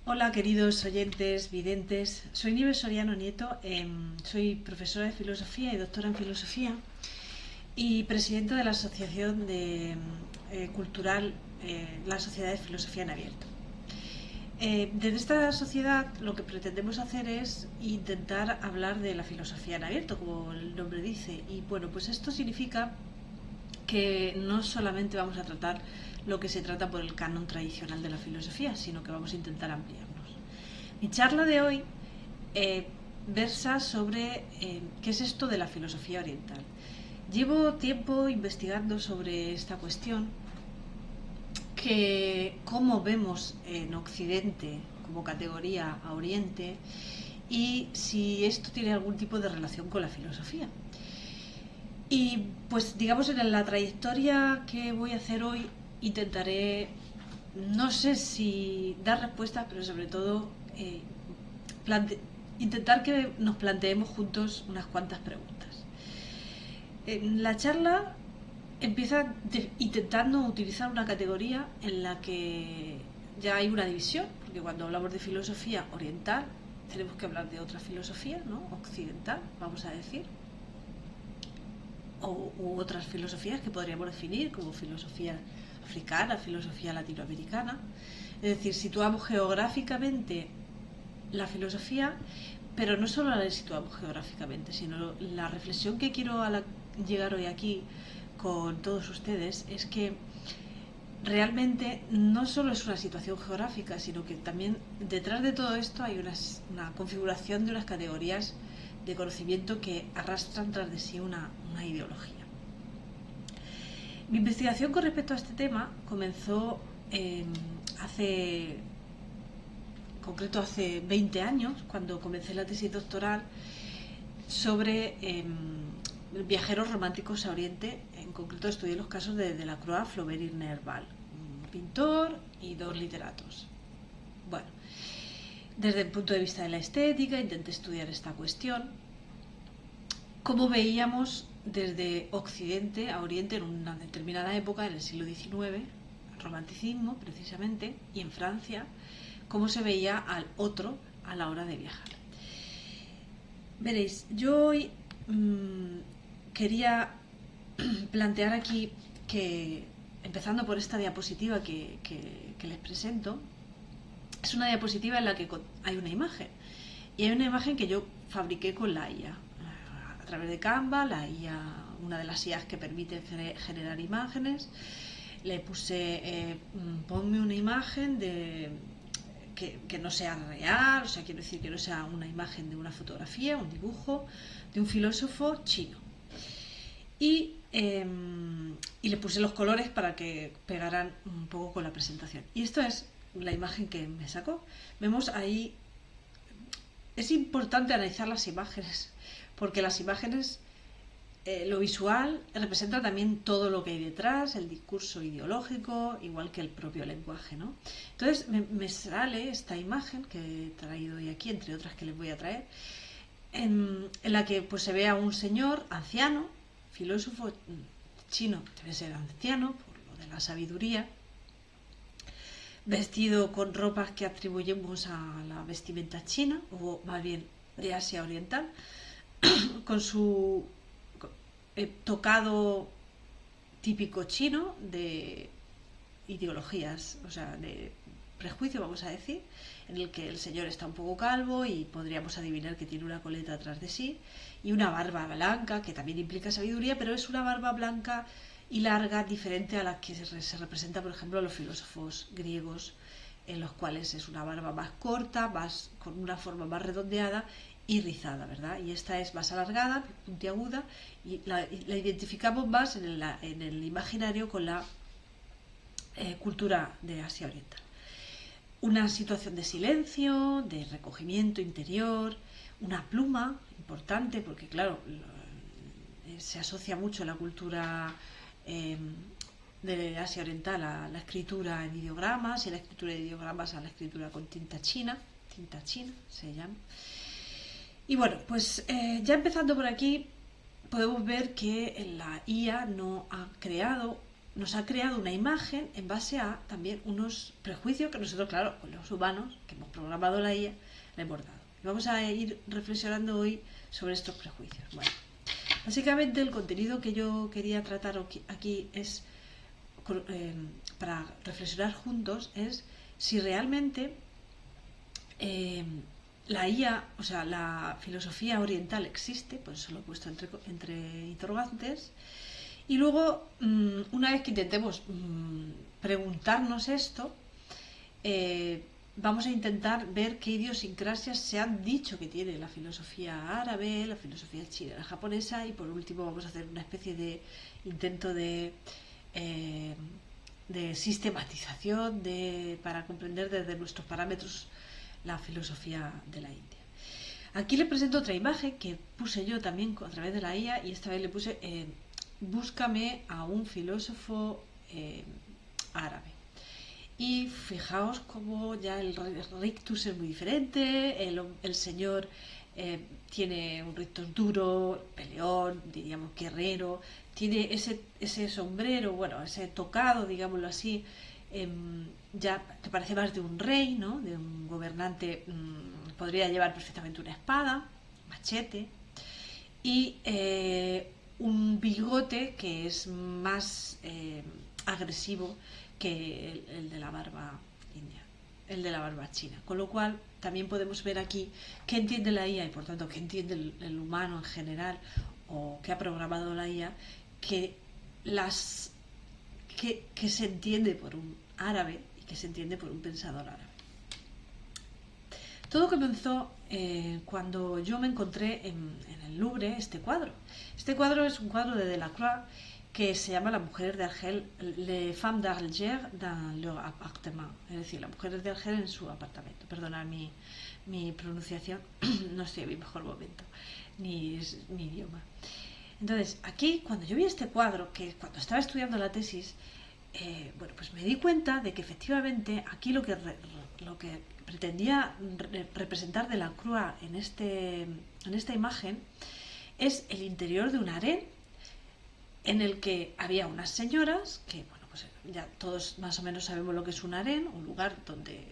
Hola queridos oyentes, videntes, soy Nieves Soriano Nieto, soy profesora de filosofía y doctora en filosofía y presidenta de la asociación cultural La Sociedad de Filosofía en Abierto. Desde esta sociedad lo que pretendemos hacer es intentar hablar de la filosofía en abierto, como el nombre dice, y bueno, pues esto significa que no solamente vamos a tratar lo que se trata por el canon tradicional de la filosofía, sino que vamos a intentar ampliarnos. Mi charla de hoy versa sobre qué es esto de la filosofía oriental. Llevo tiempo investigando sobre esta cuestión, que cómo vemos en Occidente como categoría a Oriente y si esto tiene algún tipo de relación con la filosofía. Y pues digamos en la trayectoria que voy a hacer hoy intentaré, no sé si dar respuestas, pero sobre todo intentar que nos planteemos juntos unas cuantas preguntas. La charla empieza intentando utilizar una categoría en la que ya hay una división, porque cuando hablamos de filosofía oriental tenemos que hablar de otra filosofía, ¿no? Occidental, vamos a decir, u otras filosofías que podríamos definir como filosofía africana, filosofía latinoamericana. Es decir, situamos geográficamente la filosofía, pero no solo la situamos geográficamente, sino la reflexión que quiero llegar hoy aquí con todos ustedes es que realmente no solo es una situación geográfica, sino que también detrás de todo esto hay una configuración de unas categorías de conocimiento que arrastran tras de sí una ideología. Mi investigación con respecto a este tema comenzó hace 20 años, cuando comencé la tesis doctoral sobre viajeros románticos a Oriente. En concreto estudié los casos de Delacroix, Flaubert y Nerval, un pintor y dos literatos. Bueno, desde el punto de vista de la estética intenté estudiar esta cuestión, cómo veíamos desde Occidente a Oriente en una determinada época, en el siglo XIX, el romanticismo precisamente, y en Francia, cómo se veía al otro a la hora de viajar. Veréis, yo hoy quería plantear aquí que, empezando por esta diapositiva que les presento, es una diapositiva en la que hay una imagen. Y hay una imagen que yo fabriqué con la IA. A través de Canva, la IA, una de las IAs que permite generar imágenes, le puse, ponme una imagen que no sea real, o sea, quiero decir que no sea una imagen de una fotografía, un dibujo de un filósofo chino. Y le puse los colores para que pegaran un poco con la presentación. Y esto es la imagen que me sacó. Vemos ahí, es importante analizar las imágenes, porque las imágenes, lo visual representa también todo lo que hay detrás, el discurso ideológico, igual que el propio lenguaje, ¿no? Entonces me sale esta imagen que he traído hoy aquí, entre otras que les voy a traer, en la que pues se ve a un señor anciano, filósofo chino, debe ser anciano por lo de la sabiduría, vestido con ropas que atribuimos a la vestimenta china, o más bien de Asia Oriental, con su tocado típico chino de ideologías, o sea, de prejuicio, vamos a decir, en el que el señor está un poco calvo y podríamos adivinar que tiene una coleta atrás de sí y una barba blanca, que también implica sabiduría, pero es una barba blanca y larga, diferente a la que se representa, por ejemplo, a los filósofos griegos, en los cuales es una barba más corta, más, con una forma más redondeada y rizada, ¿verdad? Y esta es más alargada, puntiaguda, y la identificamos más en el imaginario con la cultura de Asia Oriental. Una situación de silencio, de recogimiento interior, una pluma importante, porque claro, se asocia mucho la cultura de Asia Oriental a la escritura en ideogramas, y la escritura de ideogramas a la escritura con tinta china se llama. Y bueno, pues ya empezando por aquí, podemos ver que la IA nos ha creado una imagen en base a también unos prejuicios que nosotros, claro, con los humanos que hemos programado la IA, le hemos dado. Y vamos a ir reflexionando hoy sobre estos prejuicios. Bueno, básicamente el contenido que yo quería tratar aquí es, para reflexionar juntos, es si realmente eh, la IA, o sea, la filosofía oriental existe, pues eso lo he puesto entre interrogantes. Y luego, una vez que intentemos preguntarnos esto, vamos a intentar ver qué idiosincrasias se han dicho que tiene la filosofía árabe, la filosofía china, la japonesa, y por último vamos a hacer una especie de intento eh, de sistematización para comprender desde nuestros parámetros la filosofía de la India. Aquí le presento otra imagen que puse yo también a través de la IA, y esta vez le puse búscame a un filósofo árabe. Y fijaos cómo ya el rictus es muy diferente, el señor tiene un rictus duro, peleón, diríamos guerrero, tiene ese sombrero, bueno, ese tocado, digámoslo así, ya que parece más de un rey, ¿no? De un gobernante. Podría llevar perfectamente una espada, machete, y un bigote que es más agresivo que el de la barba india, el de la barba china. Con lo cual también podemos ver aquí qué entiende la IA y por tanto qué entiende el humano en general, o qué ha programado la IA, que que se entiende por un árabe y que se entiende por un pensador árabe. Todo comenzó cuando yo me encontré en el Louvre este cuadro. Este cuadro es un cuadro de Delacroix que se llama La mujer de Argel, Les femmes d'Alger dans leur appartement, es decir, las mujeres de Argel en su apartamento. Perdona mi pronunciación, no estoy en mi mejor momento, ni es mi idioma. Entonces, aquí, cuando yo vi este cuadro, que cuando estaba estudiando la tesis, bueno, pues me di cuenta de que efectivamente aquí lo que pretendía representar Delacroix en esta imagen es el interior de un harén en el que había unas señoras que, bueno, pues ya todos más o menos sabemos lo que es un harén, un lugar donde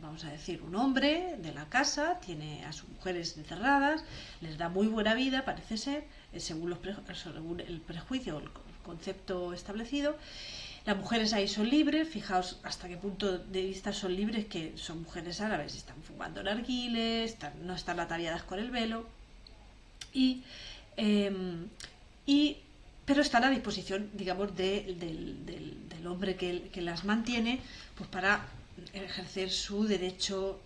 vamos a decir, un hombre de la casa tiene a sus mujeres encerradas, les da muy buena vida, parece ser, según el prejuicio o el concepto establecido. Las mujeres ahí son libres, fijaos hasta qué punto de vista son libres, que son mujeres árabes, están fumando narguiles, no están ataviadas con el velo, y, eh, y pero están a disposición, digamos, del hombre que las mantiene, pues para ejercer su derecho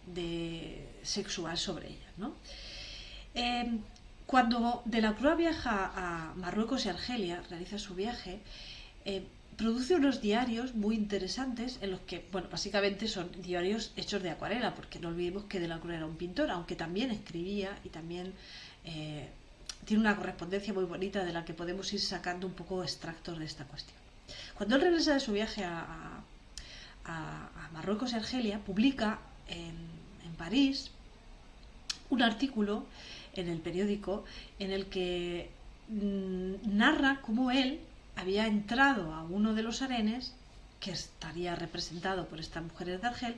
sexual sobre ellas, ¿no? Cuando Delacroix viaja a Marruecos y Argelia, realiza su viaje, produce unos diarios muy interesantes en los que, bueno, básicamente son diarios hechos de acuarela, porque no olvidemos que Delacroix era un pintor, aunque también escribía y también tiene una correspondencia muy bonita de la que podemos ir sacando un poco extractos de esta cuestión. Cuando él regresa de su viaje a Marruecos y Argelia, publica en París un artículo en el periódico en el que narra cómo él había entrado a uno de los harenes, que estaría representado por estas mujeres de Argel,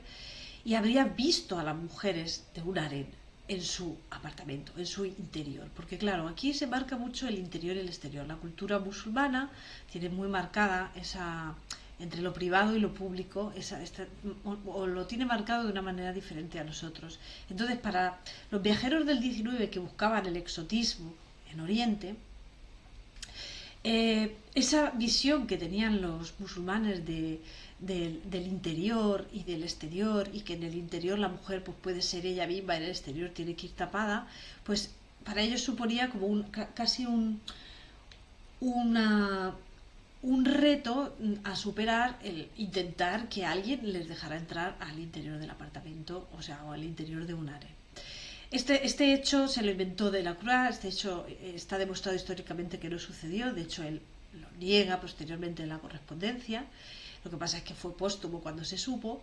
y habría visto a las mujeres de un harén en su apartamento, en su interior. Porque claro, aquí se marca mucho el interior y el exterior. La cultura musulmana tiene muy marcada esa, entre lo privado y lo público, o lo tiene marcado de una manera diferente a nosotros. Entonces, para los viajeros del 19 que buscaban el exotismo en Oriente, esa visión que tenían los musulmanes del interior y del exterior, y que en el interior la mujer pues puede ser ella misma, en el exterior tiene que ir tapada, pues para ellos suponía como casi un reto a superar, el intentar que alguien les dejara entrar al interior del apartamento, o sea, o al interior de un harén. Este hecho se lo inventó Delacroix, este hecho está demostrado históricamente que no sucedió, de hecho él lo niega posteriormente en la correspondencia, lo que pasa es que fue póstumo cuando se supo,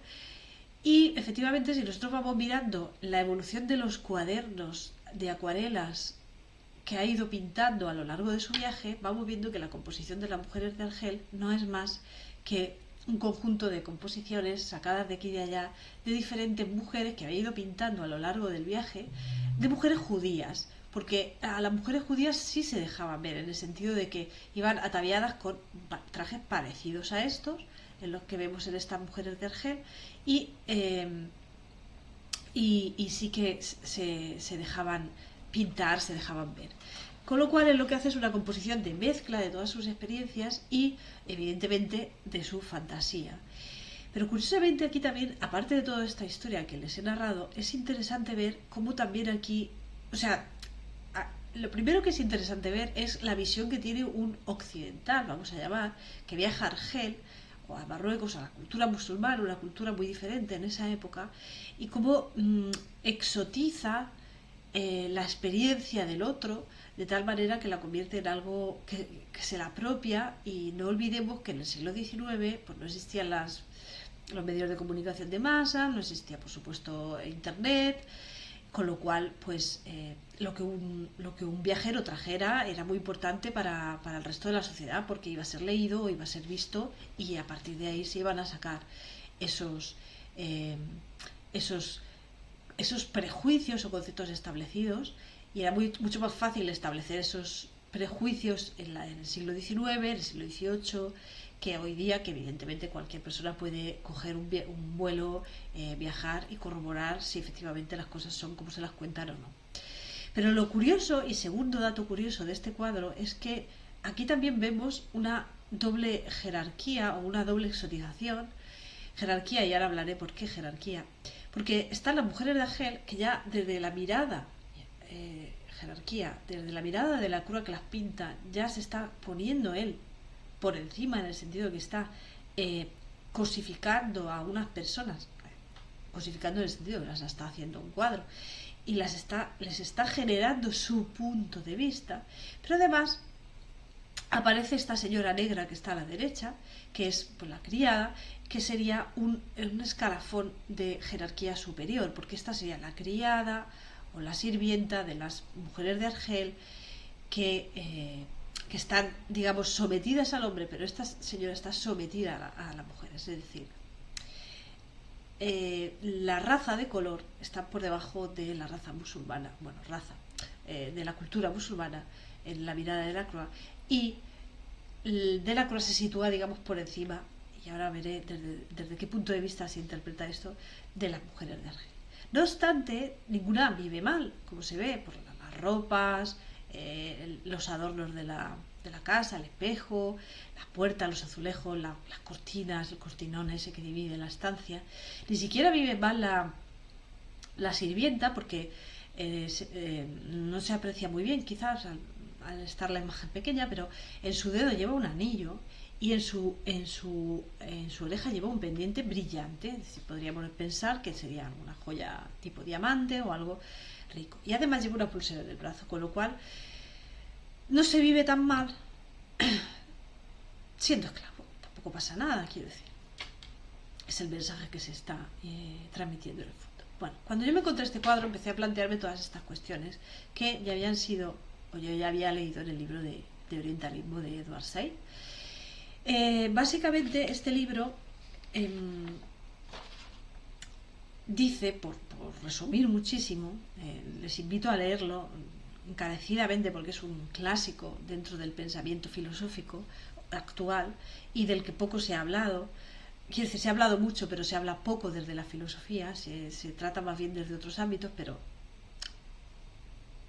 y efectivamente si nosotros vamos mirando la evolución de los cuadernos de acuarelas que ha ido pintando a lo largo de su viaje, vamos viendo que la composición de las mujeres de Argel no es más que un conjunto de composiciones sacadas de aquí y de allá de diferentes mujeres que había ido pintando a lo largo del viaje, de mujeres judías, porque a las mujeres judías sí se dejaban ver, en el sentido de que iban ataviadas con trajes parecidos a estos, en los que vemos en estas mujeres de Argel, y, y sí que se dejaban pintar, se dejaban ver. Con lo cual, es lo que hace es una composición de mezcla de todas sus experiencias y, evidentemente, de su fantasía. Pero curiosamente aquí también, aparte de toda esta historia que les he narrado, es interesante ver cómo también aquí, o sea, lo primero que es interesante ver es la visión que tiene un occidental, vamos a llamar, que viaja a Argel o a Marruecos, a la cultura musulmana, una cultura muy diferente en esa época, y cómo exotiza la experiencia del otro de tal manera que la convierte en algo que se la apropia. Y no olvidemos que en el siglo XIX pues no existían los medios de comunicación de masa, no existía por supuesto internet, con lo cual pues lo que un viajero trajera era muy importante para el resto de la sociedad, porque iba a ser leído o iba a ser visto, y a partir de ahí se iban a sacar esos prejuicios o conceptos establecidos, y era mucho más fácil establecer esos prejuicios en el siglo XIX, en el siglo XVIII, que hoy día, que evidentemente cualquier persona puede coger un vuelo, viajar y corroborar si efectivamente las cosas son como se las cuentan o no. Pero lo curioso, y segundo dato curioso de este cuadro, es que aquí también vemos una doble jerarquía o una doble exotización. Jerarquía, y ahora hablaré por qué jerarquía. Porque están las mujeres de Argel que ya desde la mirada, jerarquía, desde la mirada de la cura que las pinta, ya se está poniendo él por encima, en el sentido que está cosificando a unas personas, cosificando en el sentido que las está haciendo un cuadro, y les está generando su punto de vista. Pero además aparece esta señora negra que está a la derecha, que es pues la criada, que sería un escalafón de jerarquía superior, porque esta sería la criada o la sirvienta de las mujeres de Argel que están, digamos, sometidas al hombre, pero esta señora está sometida a la mujer. Es decir, la raza de color está por debajo de la raza musulmana, de la cultura musulmana en la mirada de Delacroix, y Delacroix se sitúa, digamos, por encima, y ahora veré desde qué punto de vista se interpreta esto, de las mujeres de Argel. No obstante, ninguna vive mal, como se ve por las ropas, los adornos de la casa, el espejo, las puertas, los azulejos, las cortinas, el cortinón ese que divide la estancia. Ni siquiera vive mal la sirvienta, porque no se aprecia muy bien, quizás al estar la imagen pequeña, pero en su dedo lleva un anillo, y en su oreja lleva un pendiente brillante. Es decir, podríamos pensar que sería una joya tipo diamante o algo rico. Y además lleva una pulsera en el brazo, con lo cual no se vive tan mal siendo esclavo. Tampoco pasa nada, quiero decir. Es el mensaje que se está transmitiendo en el fondo. Bueno, cuando yo me encontré este cuadro, empecé a plantearme todas estas cuestiones que ya habían sido, o yo ya había leído en el libro de orientalismo de Edward Said. Básicamente este libro dice, por resumir muchísimo, les invito a leerlo encarecidamente porque es un clásico dentro del pensamiento filosófico actual y del que poco se ha hablado. Quiero decir, se ha hablado mucho, pero se habla poco desde la filosofía, se trata más bien desde otros ámbitos, pero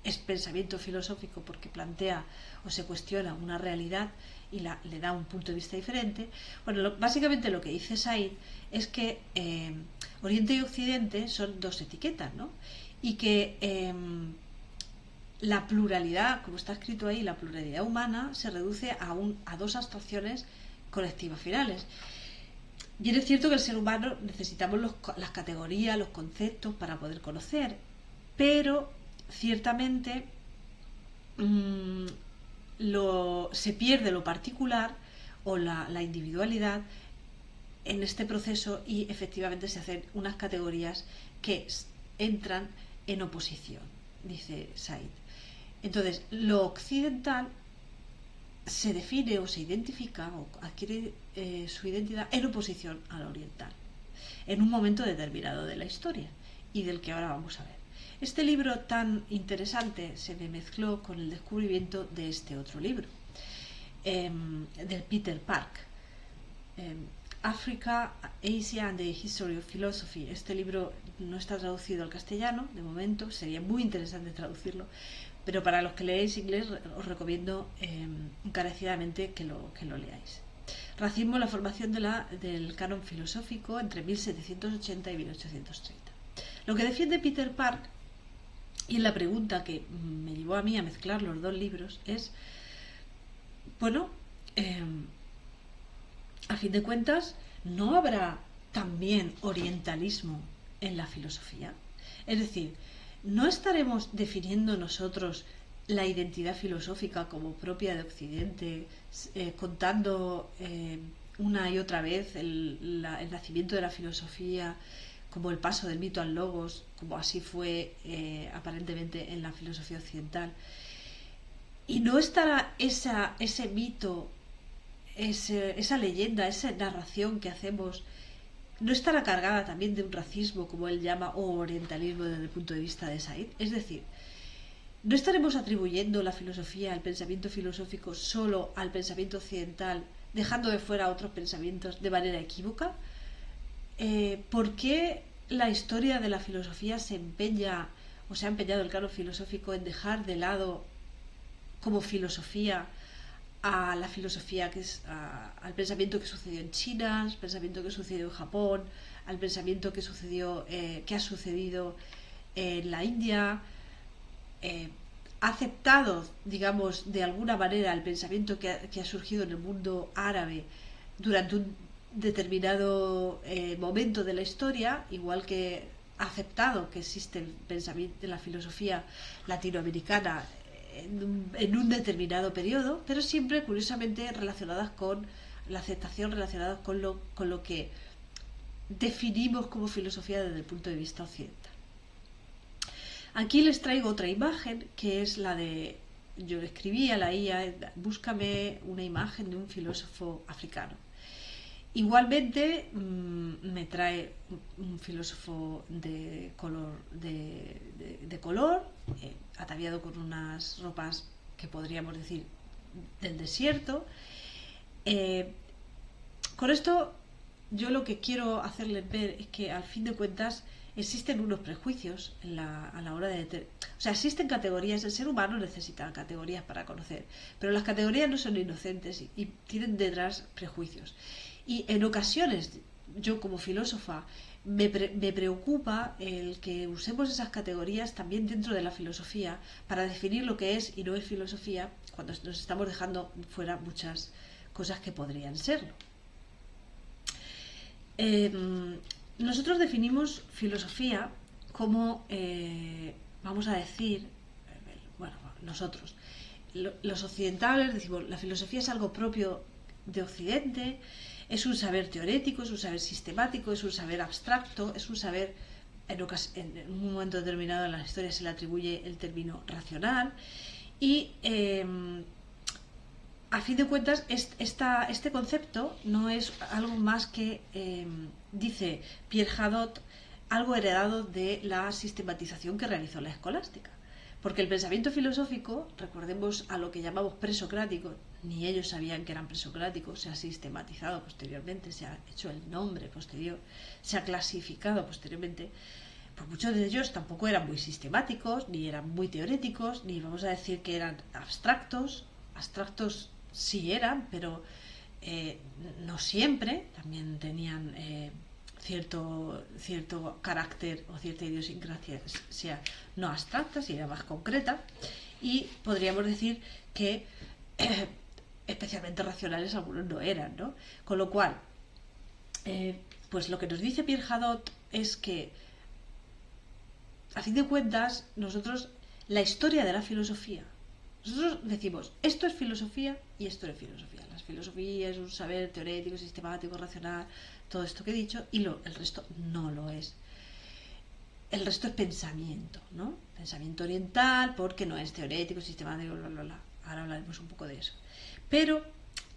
es pensamiento filosófico porque plantea o se cuestiona una realidad y le da un punto de vista diferente. Bueno, básicamente lo que dice Said es que Oriente y Occidente son dos etiquetas, ¿no? Y que la pluralidad, como está escrito ahí, la pluralidad humana se reduce a dos abstracciones colectivas finales. Bien, es cierto que el ser humano necesitamos las categorías, los conceptos para poder conocer, pero ciertamente se pierde lo particular o la individualidad en este proceso, y efectivamente se hacen unas categorías que entran en oposición. dice Said. Entonces, lo occidental se define o se identifica o adquiere su identidad en oposición a lo oriental, en un momento determinado de la historia y del que ahora vamos a ver. Este libro tan interesante se me mezcló con el descubrimiento de este otro libro, del Peter Park, Africa, Asia and the History of Philosophy. Este libro no está traducido al castellano de momento, sería muy interesante traducirlo, pero para los que leéis inglés os recomiendo encarecidamente que lo leáis. Racismo, la formación del canon filosófico entre 1780 y 1830. Lo que defiende Peter Park, y la pregunta que me llevó a mí a mezclar los dos libros, es, bueno, a fin de cuentas, ¿no habrá también orientalismo en la filosofía? Es decir, ¿no estaremos definiendo nosotros la identidad filosófica como propia de Occidente, contando una y otra vez el nacimiento de la filosofía como el paso del mito al logos, como así fue aparentemente en la filosofía occidental? ¿Y no estará ese mito, esa leyenda, esa narración que hacemos, no estará cargada también de un racismo, como él llama, o orientalismo desde el punto de vista de Said? Es decir, ¿no estaremos atribuyendo la filosofía, el pensamiento filosófico, solo al pensamiento occidental, dejando de fuera otros pensamientos de manera equívoca? ¿Por qué la historia de la filosofía se empeña, o se ha empeñado el canon filosófico en dejar de lado como filosofía a la filosofía al pensamiento que sucedió en China, al pensamiento que sucedió en Japón, al pensamiento que ha sucedido en la India? Ha aceptado, digamos, de alguna manera el pensamiento que ha surgido en el mundo árabe durante un determinado momento de la historia, igual que ha aceptado que existe el pensamiento de la filosofía latinoamericana en un determinado periodo, pero siempre curiosamente relacionadas con la aceptación, relacionadas con lo que definimos como filosofía desde el punto de vista occidental. Aquí les traigo otra imagen, que es la de, yo le escribí a la IA, búscame una imagen de un filósofo africano. Igualmente me trae un filósofo de color, ataviado con unas ropas que podríamos decir del desierto. Con esto yo lo que quiero hacerles ver es que al fin de cuentas existen unos prejuicios a la hora de... O sea, existen categorías, el ser humano necesita categorías para conocer, pero las categorías no son inocentes y tienen detrás prejuicios. Y en ocasiones, yo como filósofa, me preocupa el que usemos esas categorías también dentro de la filosofía para definir lo que es y no es filosofía, cuando nos estamos dejando fuera muchas cosas que podrían serlo. Nosotros definimos filosofía como, vamos a decir, bueno, nosotros, los occidentales decimos, la filosofía es algo propio de Occidente, es un saber teorético, es un saber sistemático, es un saber abstracto, es un saber, en un momento determinado en la historia se le atribuye el término racional, y a fin de cuentas este concepto no es algo más que, dice Pierre Hadot, algo heredado de la sistematización que realizó la escolástica. Porque el pensamiento filosófico, recordemos a lo que llamamos presocrático, ni ellos sabían que eran presocráticos, se ha sistematizado posteriormente, se ha hecho el nombre posterior, se ha clasificado posteriormente. Pues muchos de ellos tampoco eran muy sistemáticos, ni eran muy teoréticos, ni vamos a decir que eran abstractos. Abstractos sí eran, pero no siempre, también tenían cierto carácter o cierta idiosincrasia, sea no abstracta, sino más concreta, y podríamos decir que especialmente racionales algunos no eran, ¿no? Con lo cual, pues lo que nos dice Pierre Hadot es que, a fin de cuentas, nosotros, la historia de la filosofía, nosotros decimos, esto es filosofía y esto es filosofía. La filosofía es un saber teorético, sistemático, racional, todo esto que he dicho, y el resto no lo es. el resto es pensamiento, ¿no? Pensamiento oriental, porque no es teorético, sistemático, bla, bla, bla. Ahora hablaremos un poco de eso. Pero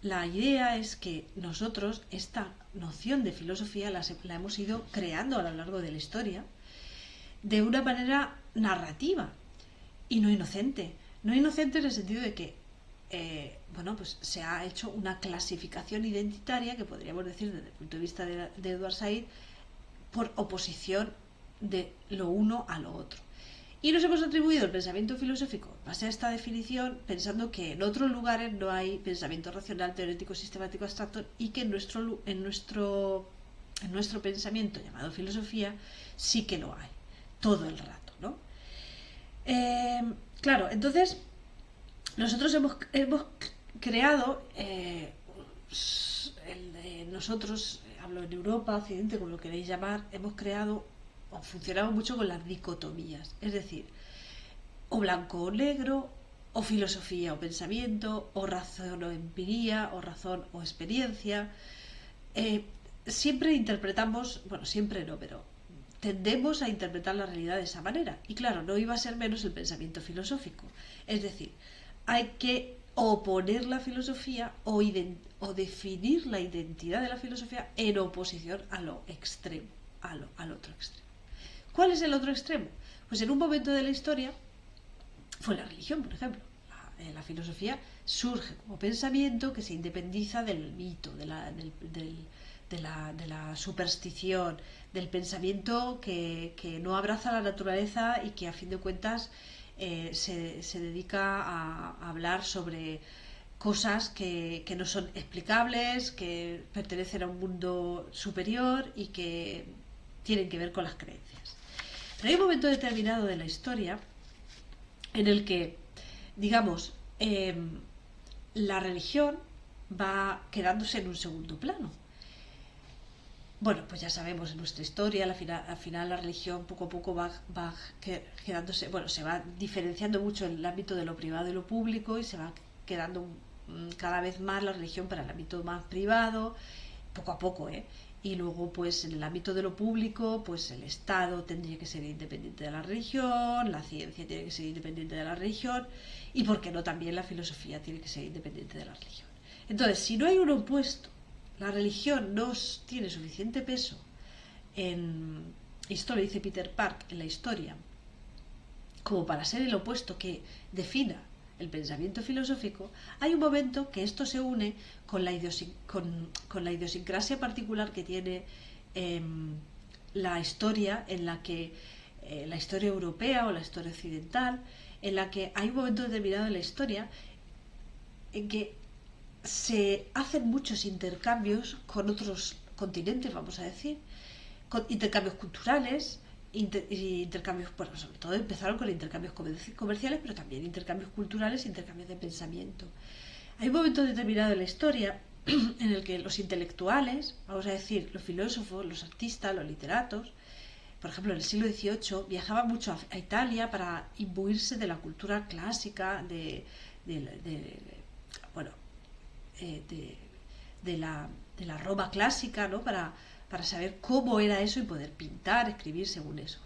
la idea es que nosotros esta noción de filosofía la hemos ido creando a lo largo de la historia de una manera narrativa y no inocente. No inocente en el sentido de que bueno, pues se ha hecho una clasificación identitaria que podríamos decir desde el punto de vista de Edward Said por oposición de lo uno a lo otro. Y nos hemos atribuido el pensamiento filosófico en base a esta definición, pensando que en otros lugares no hay pensamiento racional, teórico, sistemático, abstracto, y que en nuestro pensamiento llamado filosofía sí que lo hay, todo el rato, ¿no? Claro, entonces nosotros hemos creado, nosotros, hablo en Europa, Occidente, como lo queréis llamar, hemos creado o funcionamos mucho con las dicotomías, es decir, o blanco o negro, o filosofía o pensamiento, o razón o empiría, o razón o experiencia. Siempre interpretamos, bueno, siempre no, pero tendemos a interpretar la realidad de esa manera. Y claro, no iba a ser menos el pensamiento filosófico. Es decir, hay que oponer la filosofía o definir la identidad de la filosofía en oposición a lo extremo, al otro extremo. ¿Cuál es el otro extremo? Pues en un momento de la historia fue la religión, por ejemplo. La filosofía surge como pensamiento que se independiza del mito, de la superstición, del pensamiento que no abraza la naturaleza y que a fin de cuentas se dedica a hablar sobre cosas que no son explicables, que pertenecen a un mundo superior y que tienen que ver con las creencias. Pero hay un momento determinado de la historia en el que, digamos, la religión va quedándose en un segundo plano. Bueno, pues ya sabemos en nuestra historia, al final la religión poco a poco va quedándose, bueno, se va diferenciando mucho en el ámbito de lo privado y lo público y se va quedando cada vez más la religión para el ámbito más privado, poco a poco, ¿eh? Y luego, pues en el ámbito de lo público, pues el Estado tendría que ser independiente de la religión, la ciencia tiene que ser independiente de la religión y, ¿por qué no?, también la filosofía tiene que ser independiente de la religión. Entonces, si no hay un opuesto, la religión no tiene suficiente peso esto lo dice Peter Park en la historia, como para ser el opuesto que defina el pensamiento filosófico, hay un momento que esto se une con la idiosincrasia particular que tiene la historia, en la que la historia europea o la historia occidental, en la que hay un momento determinado en la historia en que se hacen muchos intercambios con otros continentes, vamos a decir, con intercambios culturales, intercambios, bueno, sobre todo empezaron con intercambios comerciales, pero también intercambios culturales, intercambios de pensamiento. Hay un momento determinado en la historia en el que los intelectuales, vamos a decir, los filósofos, los artistas, los literatos, por ejemplo, en el siglo XVIII viajaban mucho a Italia para imbuirse de la cultura clásica, de la Roma clásica, ¿no? Para saber cómo era eso y poder pintar, escribir según eso.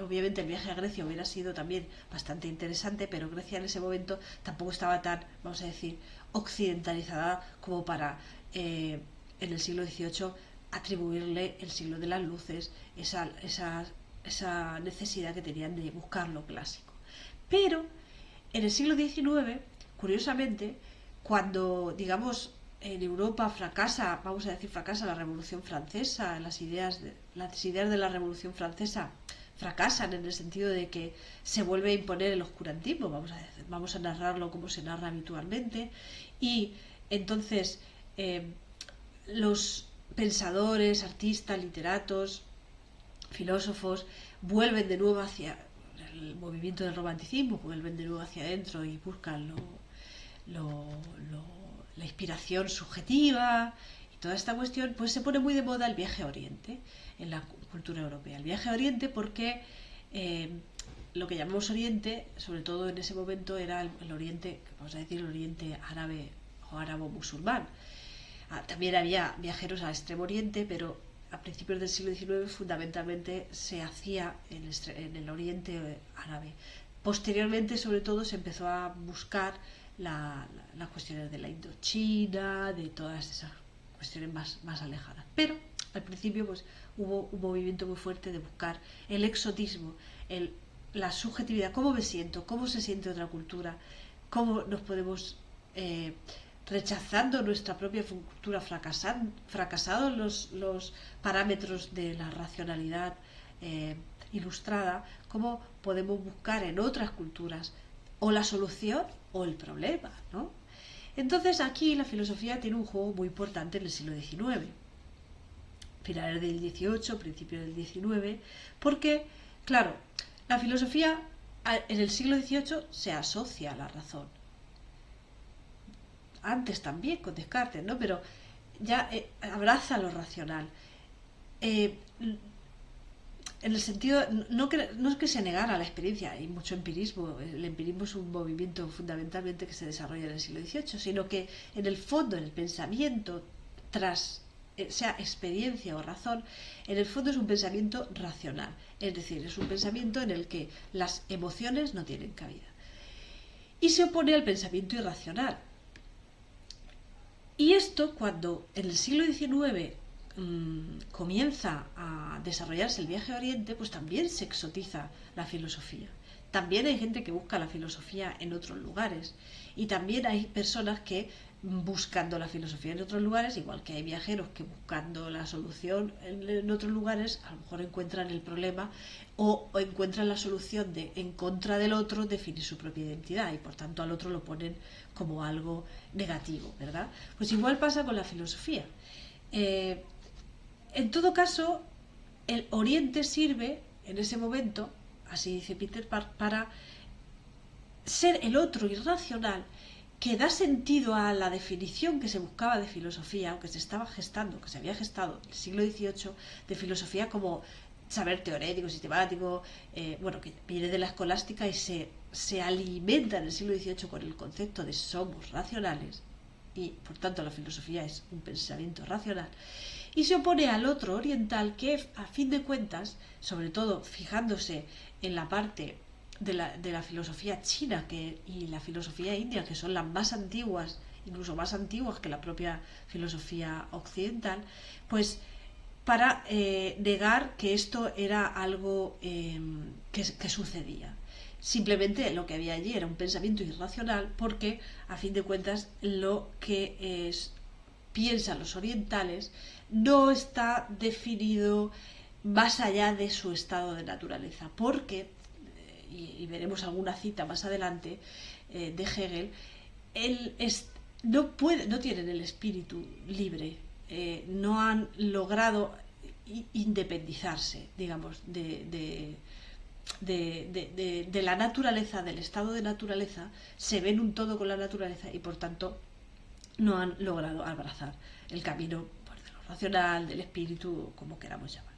Obviamente el viaje a Grecia hubiera sido también bastante interesante, pero Grecia en ese momento tampoco estaba tan, vamos a decir, occidentalizada como para en el siglo XVIII atribuirle el siglo de las luces, esa necesidad que tenían de buscar lo clásico. Pero en el siglo XIX, curiosamente, cuando, digamos, en Europa fracasa la Revolución Francesa, las ideas de la Revolución Francesa fracasan en el sentido de que se vuelve a imponer el oscurantismo, vamos a narrarlo como se narra habitualmente, y entonces los pensadores, artistas, literatos, filósofos vuelven de nuevo hacia el movimiento del romanticismo, vuelven de nuevo hacia adentro y buscan la inspiración subjetiva y toda esta cuestión, pues se pone muy de moda el viaje a Oriente en la cultura europea. El viaje a Oriente porque lo que llamamos Oriente, sobre todo en ese momento, era el Oriente, vamos a decir, el Oriente árabe o árabo-musulmán. También había viajeros al Extremo Oriente, pero a principios del siglo XIX fundamentalmente se hacía en el Oriente Árabe. Posteriormente, sobre todo, se empezó a buscar las cuestiones de la Indochina, de todas esas cuestiones más alejadas. Pero al principio pues hubo un movimiento muy fuerte de buscar el exotismo, la subjetividad, cómo me siento, cómo se siente otra cultura, cómo nos podemos, rechazando nuestra propia cultura, fracasados los parámetros de la racionalidad ilustrada, cómo podemos buscar en otras culturas o la solución o el problema, ¿no? Entonces aquí la filosofía tiene un juego muy importante en el siglo XIX, finales del XVIII, principios del XIX, porque, claro, la filosofía en el siglo XVIII se asocia a la razón. Antes también con Descartes, ¿no? Pero ya abraza lo racional. En el sentido, no es que se negara la experiencia, hay mucho empirismo, el empirismo es un movimiento fundamentalmente que se desarrolla en el siglo XVIII, sino que en el fondo, en el pensamiento, tras sea experiencia o razón, en el fondo es un pensamiento racional, es decir, es un pensamiento en el que las emociones no tienen cabida. Y se opone al pensamiento irracional. Y esto, cuando en el siglo XIX comienza a desarrollarse el viaje a Oriente, pues también se exotiza la filosofía. También hay gente que busca la filosofía en otros lugares. Y también hay personas que buscando la filosofía en otros lugares, igual que hay viajeros que buscando la solución en otros lugares, a lo mejor encuentran el problema o encuentran la solución de, en contra del otro, definir su propia identidad y por tanto al otro lo ponen como algo negativo, ¿verdad? Pues igual pasa con la filosofía. En todo caso, el Oriente sirve en ese momento, así dice Peter Park, para ser el otro irracional que da sentido a la definición que se buscaba de filosofía, o que se estaba gestando, que se había gestado en el siglo XVIII, de filosofía como saber teorético, sistemático, bueno, que viene de la escolástica y se alimenta en el siglo XVIII con el concepto de somos racionales, y por tanto la filosofía es un pensamiento racional, y se opone al otro oriental que, a fin de cuentas, sobre todo fijándose en la parte de la filosofía china y la filosofía india, que son las más antiguas, incluso más antiguas que la propia filosofía occidental, pues para negar que esto era algo que sucedía. Simplemente lo que había allí era un pensamiento irracional porque, a fin de cuentas, lo que piensan los orientales no está definido más allá de su estado de naturaleza, porque y veremos alguna cita más adelante de Hegel, no tienen el espíritu libre, no han logrado independizarse, digamos, de la naturaleza, del estado de naturaleza, se ven un todo con la naturaleza y por tanto no han logrado abrazar el camino pues, de lo racional, del espíritu, como queramos llamar.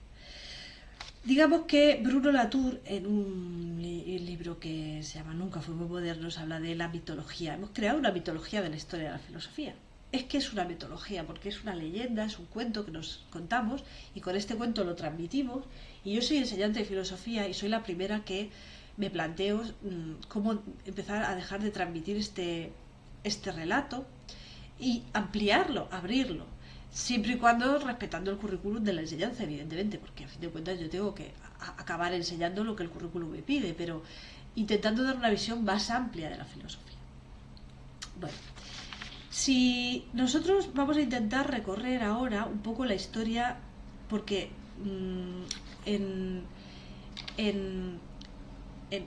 Digamos que Bruno Latour, en un libro que se llama Nunca fuimos modernos, habla de la mitología. Hemos creado una mitología de la historia de la filosofía. Es que es una mitología, porque es una leyenda, es un cuento que nos contamos y con este cuento lo transmitimos. Y yo soy enseñante de filosofía y soy la primera que me planteo cómo empezar a dejar de transmitir este relato y ampliarlo, abrirlo. Siempre y cuando respetando el currículum de la enseñanza, evidentemente, porque a fin de cuentas yo tengo que acabar enseñando lo que el currículum me pide, pero intentando dar una visión más amplia de la filosofía. Bueno, si nosotros vamos a intentar recorrer ahora un poco la historia, porque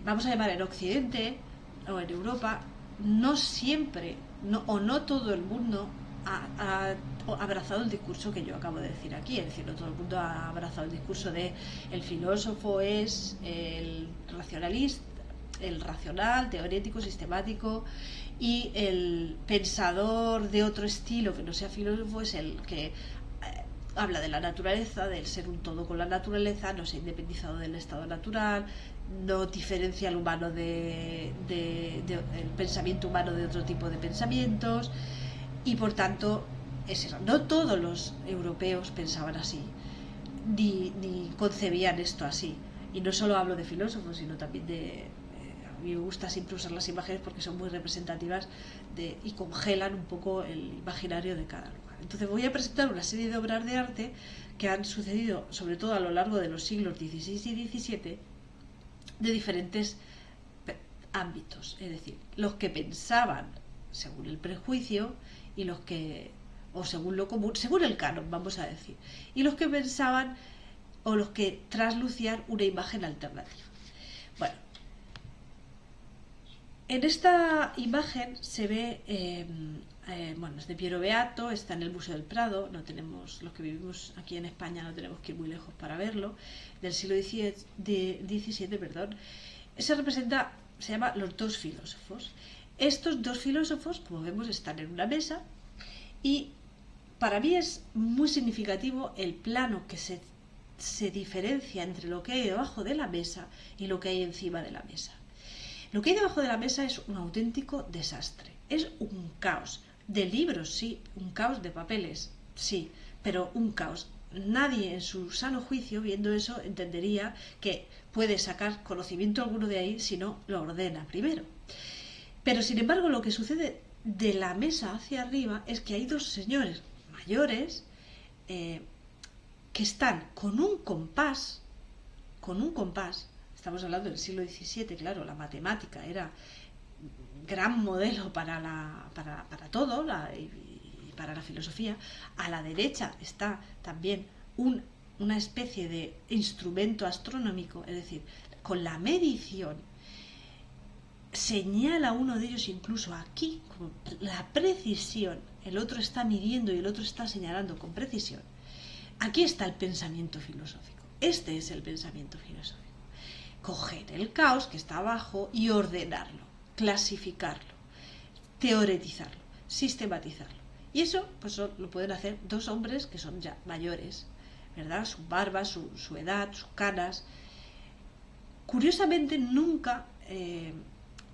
vamos a llamar en Occidente o en Europa, no siempre, no todo el mundo ha abrazado el discurso que yo acabo de decir aquí, es decir, no todo el mundo ha abrazado el discurso de el filósofo es el racionalista, el racional, teorético, sistemático, y el pensador de otro estilo que no sea filósofo es el que habla de la naturaleza, del ser un todo con la naturaleza, no se ha independizado del estado natural, no diferencia al humano el pensamiento humano de otro tipo de pensamientos. Y por tanto, es eso. No todos los europeos pensaban así. ni concebían esto así. Y no solo hablo de filósofos, sino también de... a mí me gusta siempre usar las imágenes porque son muy representativas y congelan un poco el imaginario de cada lugar. Entonces voy a presentar una serie de obras de arte que han sucedido sobre todo a lo largo de los siglos XVI y XVII de diferentes ámbitos, es decir, los que pensaban según el prejuicio y los que, o según lo común, según el canon, vamos a decir, y los que pensaban o los que traslucían una imagen alternativa. Bueno, en esta imagen se ve, bueno, es de Piero Beato, está en el Museo del Prado, no tenemos, los que vivimos aquí en España no tenemos que ir muy lejos para verlo, del siglo XVII, perdón. Se representa, se llama Los dos filósofos. Estos dos filósofos, como vemos, están en una mesa y para mí es muy significativo el plano que se diferencia entre lo que hay debajo de la mesa y lo que hay encima de la mesa. Lo que hay debajo de la mesa es un auténtico desastre, es un caos de libros, sí, un caos de papeles, sí, pero un caos. Nadie en su sano juicio, viendo eso, entendería que puede sacar conocimiento alguno de ahí si no lo ordena primero. Pero sin embargo, lo que sucede de la mesa hacia arriba es que hay dos señores mayores que están con un compás, estamos hablando del siglo XVII, claro, la matemática era gran modelo para todo y para la filosofía. A la derecha está también una especie de instrumento astronómico, es decir, con la medición señala uno de ellos incluso aquí, con la precisión, el otro está midiendo y el otro está señalando con precisión. Aquí está el pensamiento filosófico. Este es el pensamiento filosófico. Coger el caos que está abajo y ordenarlo, clasificarlo, teoretizarlo, sistematizarlo. Y eso pues lo pueden hacer dos hombres que son ya mayores, ¿verdad? Su barba, su edad, sus canas. Curiosamente nunca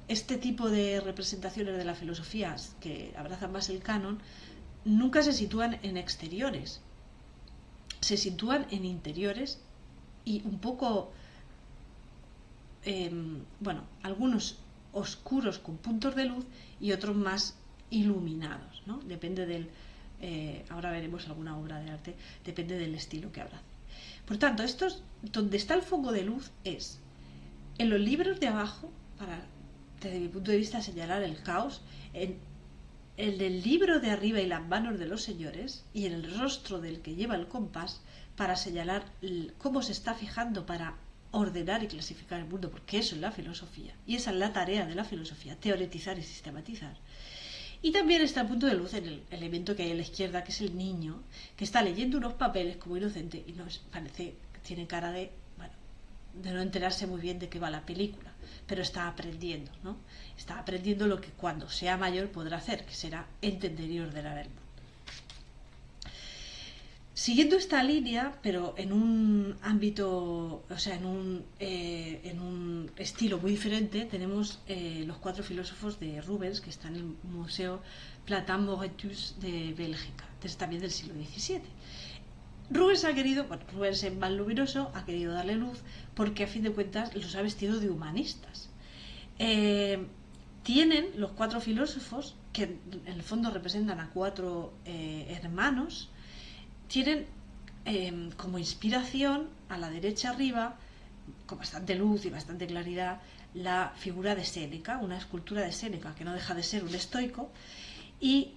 este tipo de representaciones de la filosofía que abrazan más el canon nunca se sitúan en exteriores, se sitúan en interiores y un poco, bueno, algunos oscuros con puntos de luz y otros más iluminados, ¿no? Depende del, ahora veremos alguna obra de arte, depende del estilo que abrace. Por tanto, donde está el foco de luz es en los libros de abajo, para, desde mi punto de vista, señalar el caos, en el libro de arriba y las manos de los señores y en el rostro del que lleva el compás para señalar cómo se está fijando para ordenar y clasificar el mundo, porque eso es la filosofía y esa es la tarea de la filosofía, teoretizar y sistematizar. Y también está el punto de luz en el elemento que hay a la izquierda, que es el niño, que está leyendo unos papeles como inocente y parece que tiene cara de, bueno, de no enterarse muy bien de qué va la película, pero está aprendiendo, ¿no? Está aprendiendo lo que cuando sea mayor podrá hacer, que será entender y ordenar el mundo. Siguiendo esta línea, pero en un ámbito, o sea, en un estilo muy diferente, tenemos los cuatro filósofos de Rubens, que están en el Museo Platin-Moretus de Bélgica, desde también del siglo XVII. Rubens ha querido, bueno, Rubens es más luminoso, ha querido darle luz, porque a fin de cuentas los ha vestido de humanistas. Tienen los cuatro filósofos, que en el fondo representan a cuatro hermanos, tienen como inspiración a la derecha arriba, con bastante luz y bastante claridad, la figura de Séneca, una escultura de Séneca, que no deja de ser un estoico, y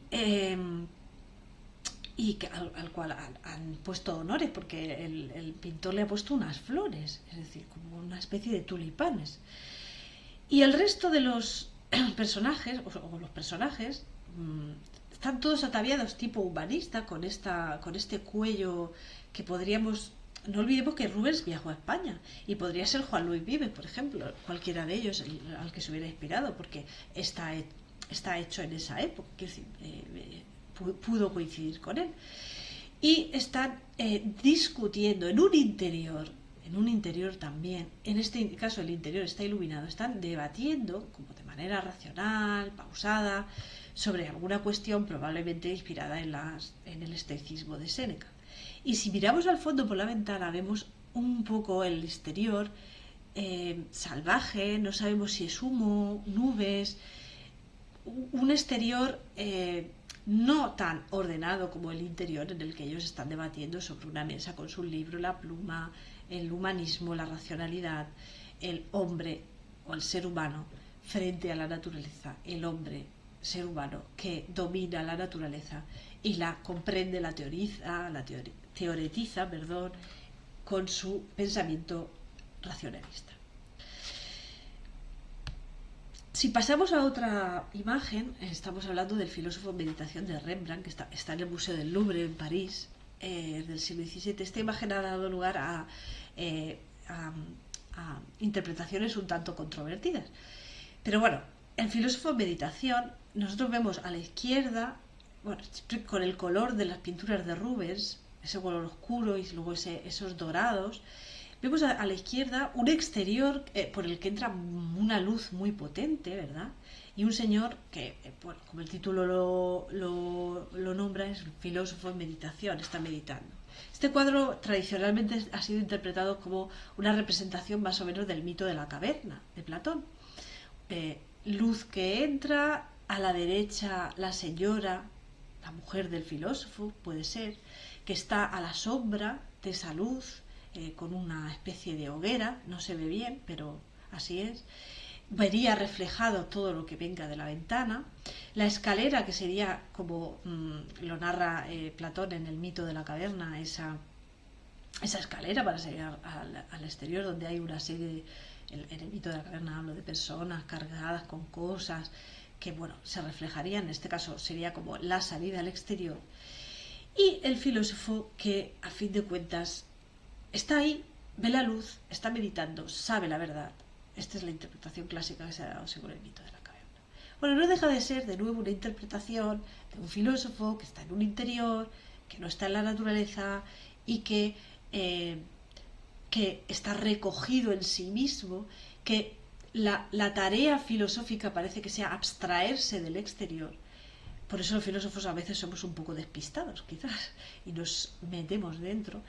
que, al cual han puesto honores, porque el pintor le ha puesto unas flores, es decir, como una especie de tulipanes. Y el resto de los personajes, o los personajes, están todos ataviados tipo humanista, con este cuello que podríamos... No olvidemos que Rubens viajó a España y podría ser Juan Luis Vives, por ejemplo, cualquiera de ellos al que se hubiera inspirado, porque está hecho en esa época, que pudo coincidir con él. Y están discutiendo en un interior también, en este caso el interior está iluminado, están debatiendo como de manera racional, pausada, sobre alguna cuestión probablemente inspirada en el estoicismo de Séneca. Y si miramos al fondo por la ventana vemos un poco el exterior salvaje, no sabemos si es humo, nubes, un exterior no tan ordenado como el interior, en el que ellos están debatiendo sobre una mesa con su libro, la pluma, el humanismo, la racionalidad, el hombre o el ser humano frente a la naturaleza, el hombre, ser humano, que domina la naturaleza y la comprende, la teoretiza, perdón, con su pensamiento racionalista. Si pasamos a otra imagen, estamos hablando del filósofo en meditación de Rembrandt, que está en el Museo del Louvre en París, del siglo XVII. Esta imagen ha dado lugar a interpretaciones un tanto controvertidas. Pero bueno, el filósofo en meditación, nosotros vemos a la izquierda, bueno, con el color de las pinturas de Rubens, ese color oscuro y luego esos dorados, vemos a la izquierda un exterior por el que entra una luz muy potente, ¿verdad? Y un señor que, bueno, como el título lo nombra, es un filósofo en meditación, está meditando. Este cuadro tradicionalmente ha sido interpretado como una representación más o menos del mito de la caverna, de Platón. Luz que entra, a la derecha la señora, la mujer del filósofo, puede ser, que está a la sombra de esa luz, con una especie de hoguera, no se ve bien, pero así es. Vería reflejado todo lo que venga de la ventana. La escalera, que sería como lo narra Platón en el mito de la caverna, esa escalera para salir al exterior, donde hay una serie en el mito de la caverna hablo de personas cargadas con cosas que, bueno, se reflejarían. En este caso sería como la salida al exterior. Y el filósofo que, a fin de cuentas, está ahí, ve la luz, está meditando, sabe la verdad. Esta es la interpretación clásica que se ha dado según el mito de la caverna. Bueno, no deja de ser de nuevo una interpretación de un filósofo que está en un interior, que no está en la naturaleza y que está recogido en sí mismo, que la tarea filosófica parece que sea abstraerse del exterior. Por eso los filósofos a veces somos un poco despistados, quizás, y nos metemos dentro.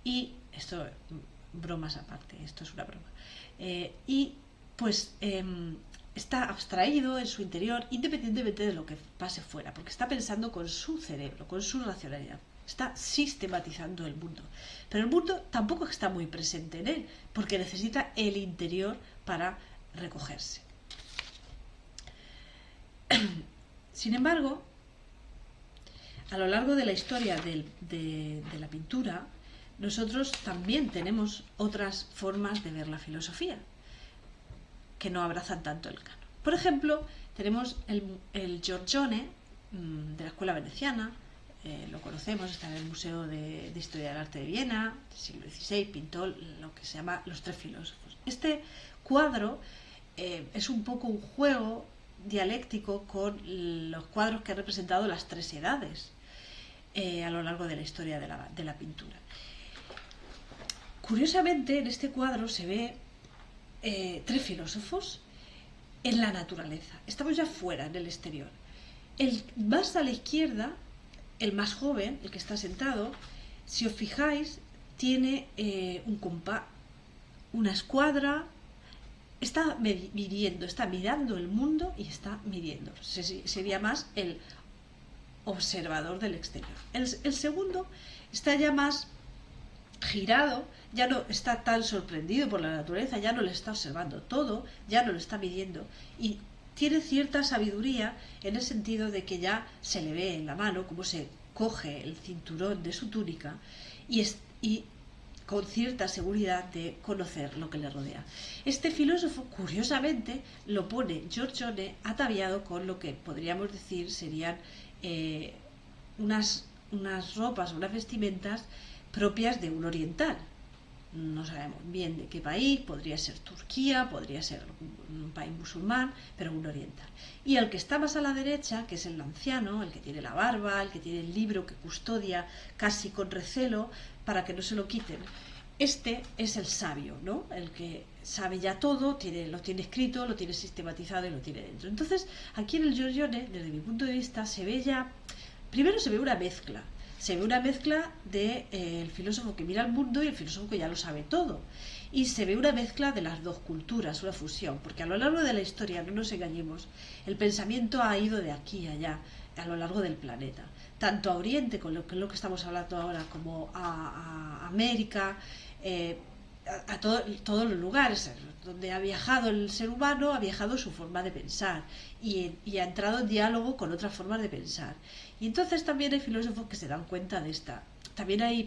Y esto, bromas aparte, esto es una broma. Y pues está abstraído en su interior, independientemente de lo que pase fuera, porque está pensando con su cerebro, con su racionalidad. Está sistematizando el mundo. Pero el mundo tampoco está muy presente en él, porque necesita el interior para recogerse. Sin embargo, a lo largo de la historia de la pintura, nosotros también tenemos otras formas de ver la filosofía, que no abrazan tanto el canon. Por ejemplo, tenemos el Giorgione, de la escuela veneciana, lo conocemos, está en el Museo de Historia del Arte de Viena, del siglo XVI, pintó lo que se llama Los Tres Filósofos. Este cuadro es un poco un juego dialéctico con los cuadros que han representado las tres edades a lo largo de la historia de la pintura. Curiosamente, en este cuadro se ve tres filósofos en la naturaleza. Estamos ya fuera, en el exterior. El más a la izquierda, el más joven, el que está sentado, si os fijáis, tiene un compás, una escuadra, está midiendo, está mirando el mundo y está midiendo. Sería más el observador del exterior. El segundo está ya más girado, ya no está tan sorprendido por la naturaleza, ya no le está observando todo, ya no lo está midiendo y tiene cierta sabiduría en el sentido de que ya se le ve en la mano cómo se coge el cinturón de su túnica y con cierta seguridad de conocer lo que le rodea. Este filósofo, curiosamente, lo pone Giorgione ataviado con lo que podríamos decir serían unas ropas, unas vestimentas propias de un oriental. No sabemos bien de qué país, podría ser Turquía, podría ser un país musulmán, pero un oriental. Y el que está más a la derecha, que es el anciano, el que tiene la barba, el que tiene el libro que custodia casi con recelo para que no se lo quiten, este es el sabio, ¿no? El que sabe ya todo, lo tiene escrito, lo tiene sistematizado y lo tiene dentro. Entonces, aquí en el Giorgione, desde mi punto de vista, se ve ya, primero se ve una mezcla se ve una mezcla de el filósofo que mira al mundo y el filósofo que ya lo sabe todo. Y se ve una mezcla de las dos culturas, una fusión, porque a lo largo de la historia, no nos engañemos, el pensamiento ha ido de aquí a allá, a lo largo del planeta. Tanto a Oriente, con lo que estamos hablando ahora, como a América, todos los lugares donde ha viajado el ser humano, ha viajado su forma de pensar y ha entrado en diálogo con otras formas de pensar. Y entonces también hay filósofos que se dan cuenta de esta. También hay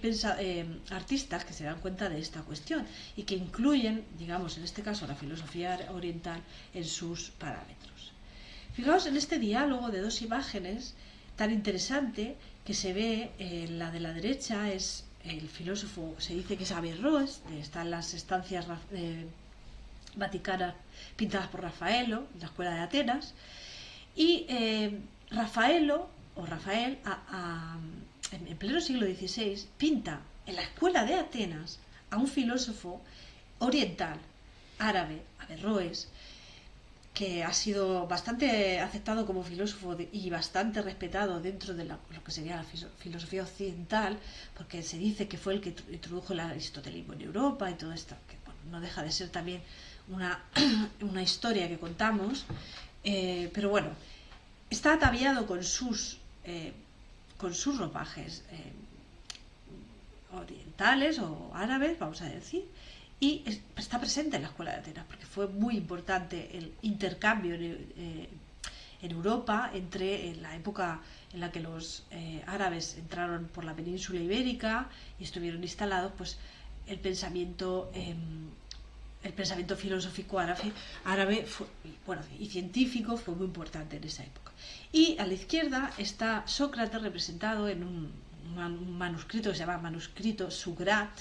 artistas que se dan cuenta de esta cuestión y que incluyen, digamos, en este caso, la filosofía oriental en sus parámetros. Fijaos en este diálogo de dos imágenes tan interesante que se ve. La de la derecha es el filósofo, se dice que es Averroes, están las estancias vaticanas pintadas por Rafael, la escuela de Atenas, y Rafael, en pleno siglo XVI, pinta en la escuela de Atenas a un filósofo oriental, árabe, Averroes, que ha sido bastante aceptado como filósofo y bastante respetado dentro de lo que sería la filosofía occidental, porque se dice que fue el que introdujo el aristotelismo en Europa y todo esto, que bueno, no deja de ser también una historia que contamos, pero bueno, está ataviado con sus ropajes orientales o árabes, vamos a decir, y está presente en la escuela de Atenas porque fue muy importante el intercambio en Europa entre la época en la que los árabes entraron por la península ibérica y estuvieron instalados, pues el pensamiento filosófico árabe fue, bueno, y científico fue muy importante en esa época. Y a la izquierda está Sócrates representado en un manuscrito que se llama manuscrito Sugrat,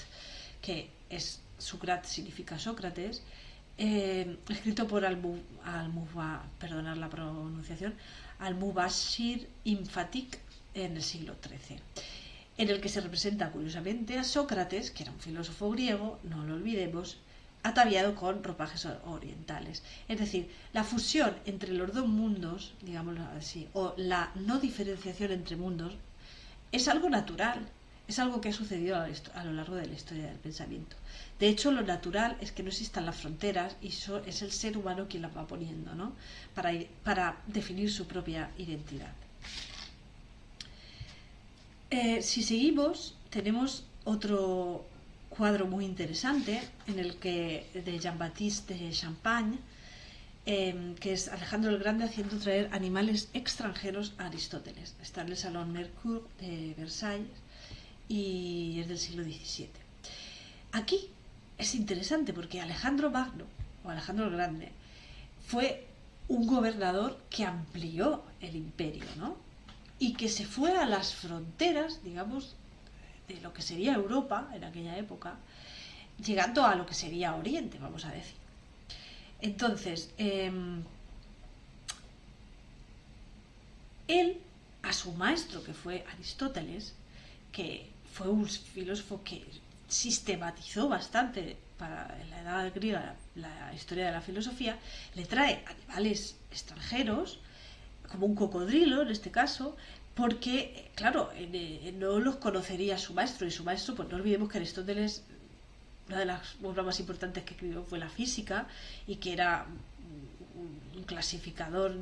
que es Sukrat significa Sócrates, escrito por perdonar la pronunciación, Al-Mubashir Infatik en el siglo XIII, en el que se representa curiosamente a Sócrates, que era un filósofo griego, no lo olvidemos, ataviado con ropajes orientales. Es decir, la fusión entre los dos mundos, digámoslo así, o la no diferenciación entre mundos, es algo natural, es algo que ha sucedido a lo largo de la historia del pensamiento. De hecho, lo natural es que no existan las fronteras y eso es el ser humano quien las va poniendo, ¿no? Para definir su propia identidad. Si seguimos, tenemos otro cuadro muy interesante en el que de Jean-Baptiste de Champagne, que es Alejandro el Grande haciendo traer animales extranjeros a Aristóteles. Está en el Salón Mercure de Versalles y es del siglo XVII. Aquí es interesante porque Alejandro Magno, o Alejandro el Grande, fue un gobernador que amplió el imperio, ¿no? Y que se fue a las fronteras, digamos, de lo que sería Europa en aquella época, llegando a lo que sería Oriente, vamos a decir. Entonces, él, a su maestro, que fue Aristóteles, que fue un filósofo que sistematizó bastante para la edad griega la historia de la filosofía, le trae animales extranjeros, como un cocodrilo en este caso, porque, claro, no los conocería su maestro, y su maestro, pues no olvidemos que Aristóteles, una de las obras más importantes que escribió fue la física, y que era un clasificador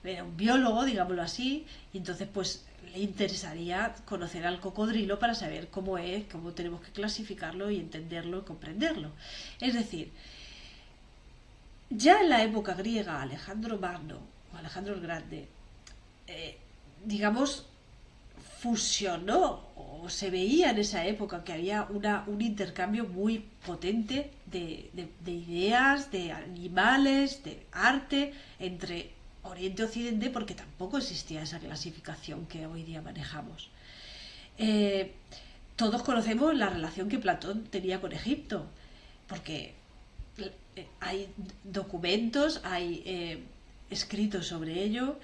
era un biólogo, digámoslo así, y entonces pues le interesaría conocer al cocodrilo para saber cómo es, cómo tenemos que clasificarlo y entenderlo y comprenderlo. Es decir, ya en la época griega, Alejandro Magno o Alejandro el Grande, digamos, fusionó, o se veía en esa época que había un intercambio muy potente de ideas, de animales, de arte entre Oriente y Occidente, porque tampoco existía esa clasificación que hoy día manejamos. Todos conocemos la relación que Platón tenía con Egipto, porque hay documentos, hay escritos sobre ello.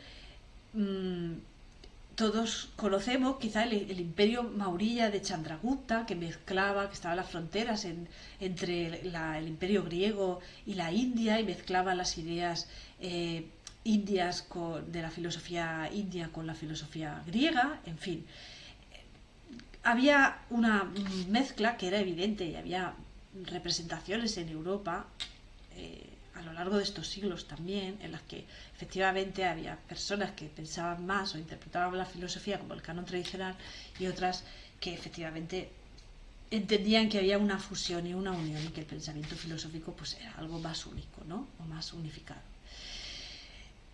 Todos conocemos quizá el imperio maurya de Chandragupta, que mezclaba, que estaba en las fronteras entre el imperio griego y la India, y mezclaba las ideas indias de la filosofía india con la filosofía griega, en fin. había una mezcla que era evidente y había representaciones en Europa a lo largo de estos siglos también, en las que efectivamente había personas que pensaban más o interpretaban la filosofía como el canon tradicional y otras que efectivamente entendían que había una fusión y una unión y que el pensamiento filosófico pues era algo más único, ¿no? O más unificado.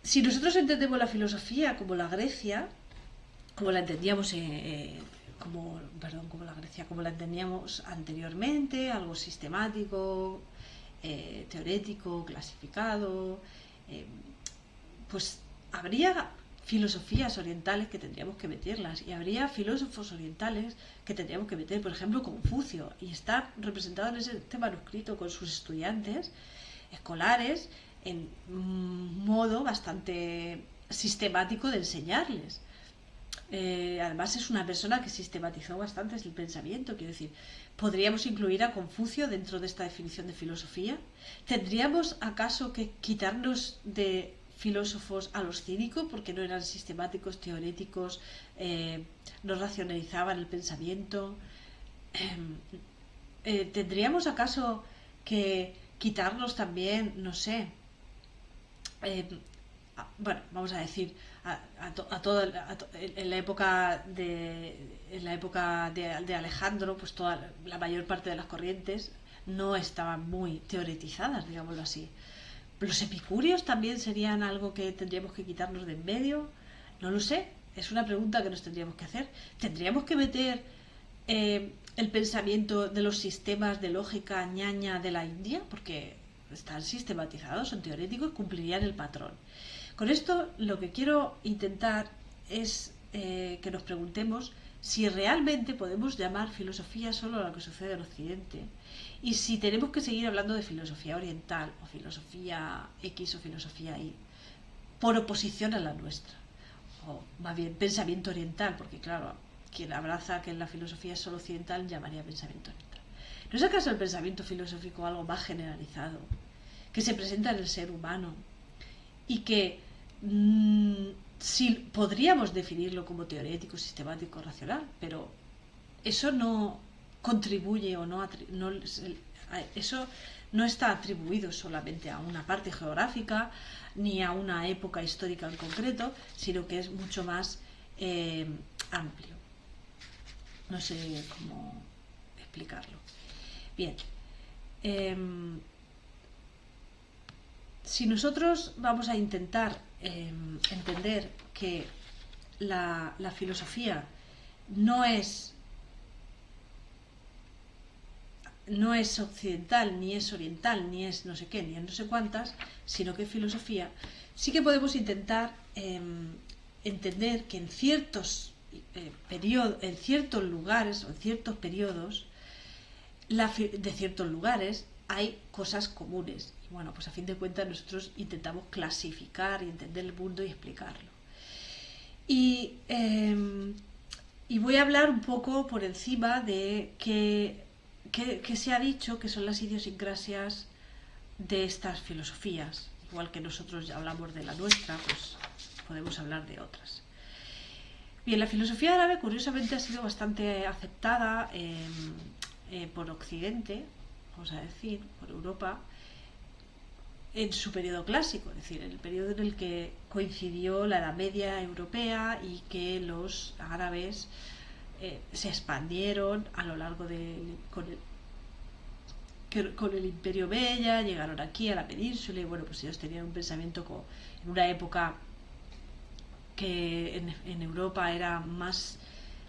Si nosotros entendemos la filosofía como la Grecia, como la entendíamos como la Grecia, como la entendíamos anteriormente, algo sistemático, teorético, clasificado, pues habría filosofías orientales que tendríamos que meterlas y habría filósofos orientales que tendríamos que meter, por ejemplo Confucio, y está representado en este manuscrito con sus estudiantes escolares en un modo bastante sistemático de enseñarles. Además es una persona que sistematizó bastante el pensamiento, quiero decir, ¿podríamos incluir a Confucio dentro de esta definición de filosofía? ¿Tendríamos acaso que quitarnos de filósofos a los cínicos porque no eran sistemáticos, teoréticos, no racionalizaban el pensamiento? ¿Tendríamos acaso que quitarnos también, no sé, bueno, vamos a decir, en la época de Alejandro, pues la mayor parte de las corrientes no estaban muy teoretizadas, digámoslo así. ¿Los epicúreos también serían algo que tendríamos que quitarnos de en medio? No lo sé, es una pregunta que nos tendríamos que hacer. ¿Tendríamos que meter el pensamiento de los sistemas de lógica ñaña de la India? Porque están sistematizados, son teoréticos, cumplirían el patrón. Con esto lo que quiero intentar es que nos preguntemos si realmente podemos llamar filosofía solo a lo que sucede en Occidente y si tenemos que seguir hablando de filosofía oriental o filosofía X o filosofía Y por oposición a la nuestra, o más bien pensamiento oriental, porque claro, quien abraza que la filosofía es solo occidental llamaría pensamiento oriental. ¿No es acaso el pensamiento filosófico algo más generalizado, que se presenta en el ser humano y que sí podríamos definirlo como teorético, sistemático, racional, pero eso no contribuye o eso no está atribuido solamente a una parte geográfica ni a una época histórica en concreto, sino que es mucho más amplio. No sé cómo explicarlo. Bien. Si nosotros vamos a intentar entender que la filosofía no es occidental, ni es oriental, ni es no sé qué, ni es no sé cuántas, sino que es filosofía, sí que podemos intentar entender que en ciertos en ciertos lugares o en ciertos periodos de ciertos lugares hay cosas comunes. Y bueno, pues a fin de cuentas nosotros intentamos clasificar y entender el mundo y explicarlo. Y voy a hablar un poco por encima de qué se ha dicho que son las idiosincrasias de estas filosofías. Igual que nosotros ya hablamos de la nuestra, pues podemos hablar de otras. Bien, la filosofía árabe curiosamente ha sido bastante aceptada por Occidente, vamos a decir, por Europa, en su periodo clásico, es decir, en el periodo en el que coincidió la Edad Media europea y que los árabes se expandieron a lo largo con el Imperio Meya, llegaron aquí a la península y bueno, pues ellos tenían un pensamiento en una época que en Europa era más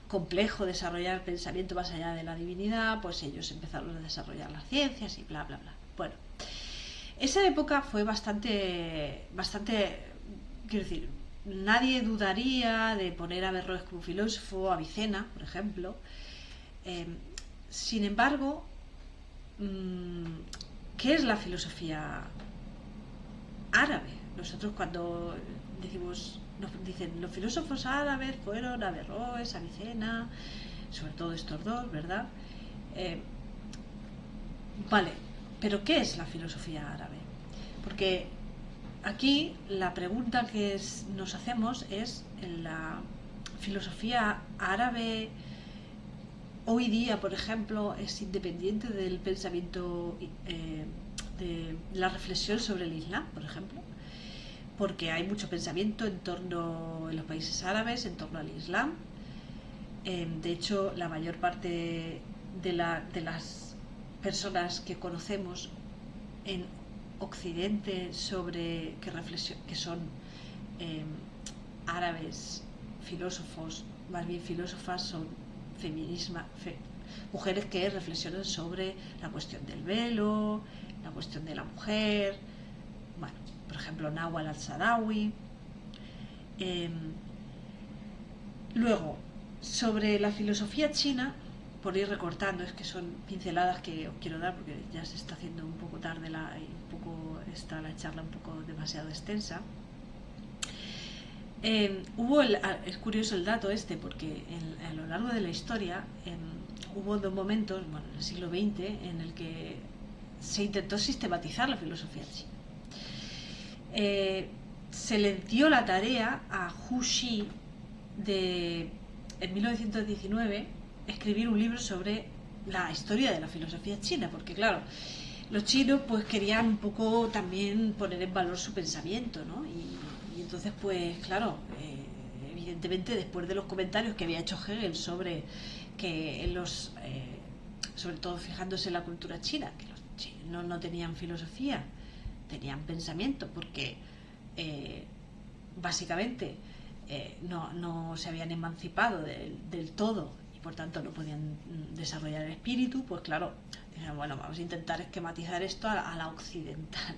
complejo desarrollar pensamiento más allá de la divinidad, pues ellos empezaron a desarrollar las ciencias y bla bla bla. Bueno, esa época fue bastante, quiero decir, nadie dudaría de poner a Averroes como filósofo, a Avicena, por ejemplo. Sin embargo, ¿qué es la filosofía árabe? Nosotros cuando nos dicen los filósofos árabes fueron Averroes, Avicena, sobre todo estos dos, ¿verdad? Vale, pero ¿qué es la filosofía árabe? Porque aquí la pregunta que nos hacemos es, ¿la filosofía árabe hoy día, por ejemplo, es independiente del pensamiento, de la reflexión sobre el Islam, por ejemplo, porque hay mucho pensamiento en los países árabes en torno al Islam. De hecho, la mayor parte de las personas que conocemos en Occidente que son eh, árabes, filósofos, más bien filósofas, son mujeres que reflexionan sobre la cuestión del velo, la cuestión de la mujer, bueno, por ejemplo, Nawal al-Sadawi. Eh, Luego, sobre la filosofía china, por ir recortando, es que son pinceladas que os quiero dar porque ya se está haciendo un poco tarde y un poco está la charla un poco demasiado extensa. Es curioso el dato este porque a lo largo de la historia hubo dos momentos, bueno, en el siglo XX, en el que se intentó sistematizar la filosofía china. Se le dio la tarea a Hu Xi en 1919 escribir un libro sobre la historia de la filosofía china, porque claro, los chinos pues querían un poco también poner en valor su pensamiento, ¿no? Y entonces pues claro, evidentemente después de los comentarios que había hecho Hegel sobre que sobre todo fijándose en la cultura china, que los chinos no tenían filosofía, tenían pensamiento, porque básicamente no se habían emancipado del todo y por tanto no podían desarrollar el espíritu, pues claro, dijeron, bueno, vamos a intentar esquematizar esto a la occidental.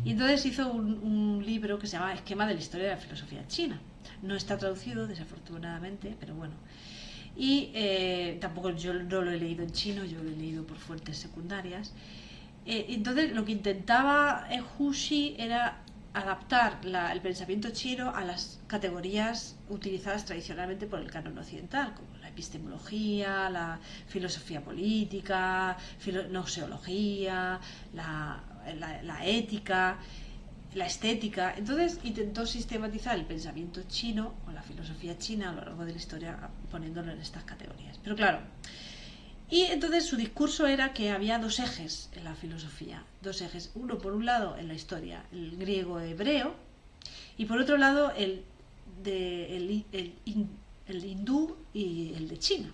Y entonces hizo un libro que se llama Esquema de la historia de la filosofía china. No está traducido, desafortunadamente, pero bueno. Y tampoco yo no lo he leído en chino, yo lo he leído por fuentes secundarias. Entonces lo que intentaba Hu Xi era adaptar el pensamiento chino a las categorías utilizadas tradicionalmente por el canon occidental, como la epistemología, la filosofía política, gnoseología, la ética, la estética. Entonces intentó sistematizar el pensamiento chino o la filosofía china a lo largo de la historia poniéndolo en estas categorías. Pero claro, y entonces su discurso era que había dos ejes en la filosofía, dos ejes, uno por un lado en la historia, el griego hebreo, y por otro lado el hindú y el de China.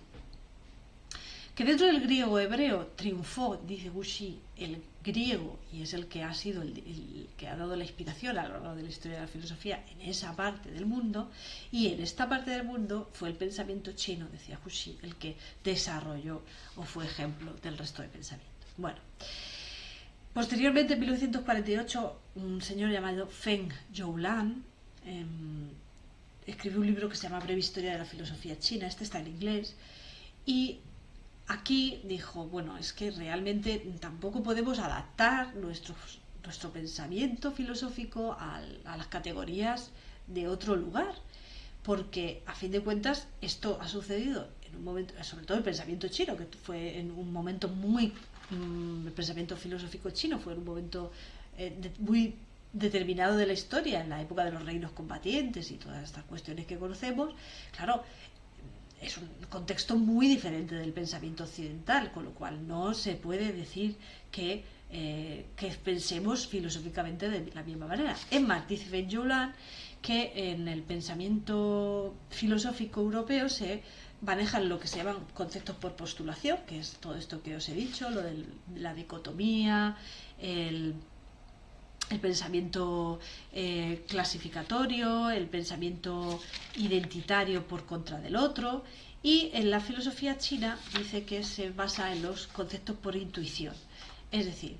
Que dentro del griego hebreo triunfó, dice Gushi, el griego, y es el que ha sido el que ha dado la inspiración a lo largo de la historia de la filosofía en esa parte del mundo, y en esta parte del mundo fue el pensamiento chino, decía Gushi, el que desarrolló o fue ejemplo del resto de pensamientos. Bueno, posteriormente en 1948 un señor llamado Feng Youlan escribió un libro que se llama Breve Historia de la Filosofía China, este está en inglés, y aquí dijo, bueno, es que realmente tampoco podemos adaptar nuestro pensamiento filosófico a las categorías de otro lugar, porque a fin de cuentas esto ha sucedido en un momento, sobre todo el pensamiento chino, que fue en un momento el pensamiento filosófico chino fue en un momento muy determinado de la historia, en la época de los reinos combatientes y todas estas cuestiones que conocemos. Claro, es un contexto muy diferente del pensamiento occidental, con lo cual no se puede decir que pensemos filosóficamente de la misma manera. Es más, dice Benjulan que en el pensamiento filosófico europeo se manejan lo que se llaman conceptos por postulación, que es todo esto que os he dicho, lo de la dicotomía, el pensamiento clasificatorio, el pensamiento identitario por contra del otro, y en la filosofía china dice que se basa en los conceptos por intuición, es decir,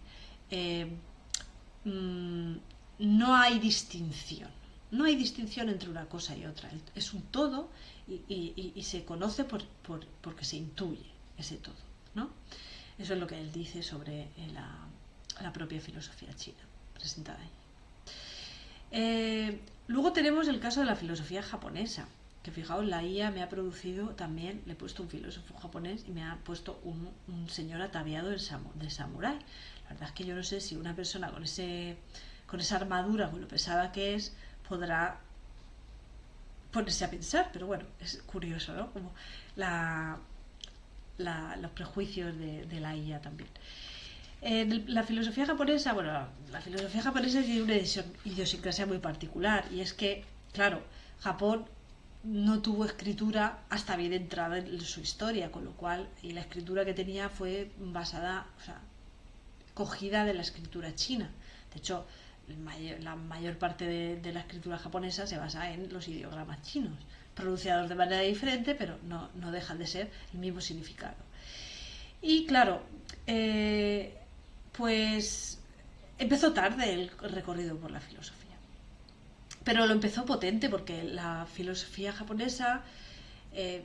no hay distinción. No hay distinción entre una cosa y otra. Es un todo y se conoce porque se intuye ese todo, ¿no? Eso es lo que él dice sobre la propia filosofía china presentada ahí. Luego tenemos el caso de la filosofía japonesa, que fijaos, la IA me ha producido también, le he puesto un filósofo japonés y me ha puesto un señor ataviado de samurái. La verdad es que yo no sé si una persona con esa armadura, con lo pesada que es, podrá ponerse a pensar, pero bueno, es curioso, ¿no? Como los prejuicios de la IA también. La filosofía japonesa, bueno, la filosofía japonesa tiene una idiosincrasia muy particular, y es que, claro, Japón no tuvo escritura hasta bien entrada en su historia, con lo cual, y la escritura que tenía fue basada, o sea, cogida de la escritura china. De hecho, la mayor parte de la escritura japonesa se basa en los ideogramas chinos, pronunciados de manera diferente, pero no dejan de ser el mismo significado. Y claro, pues empezó tarde el recorrido por la filosofía. Pero lo empezó potente porque la filosofía japonesa, eh,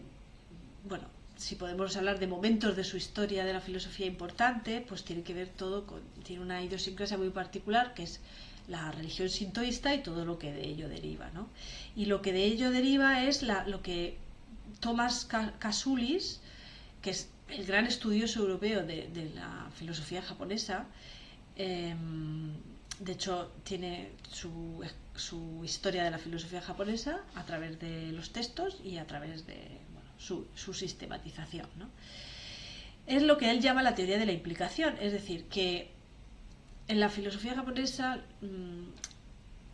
bueno, si podemos hablar de momentos de su historia de la filosofía importante, pues tiene que ver todo tiene una idiosincrasia muy particular, que es la religión sintoísta y todo lo que de ello deriva, ¿no? Y lo que de ello deriva es lo que Thomas Kasulis, que es el gran estudioso europeo de la filosofía japonesa, de hecho tiene su historia de la filosofía japonesa a través de los textos y a través de su sistematización, ¿no? Es lo que él llama la teoría de la implicación, es decir, que en la filosofía japonesa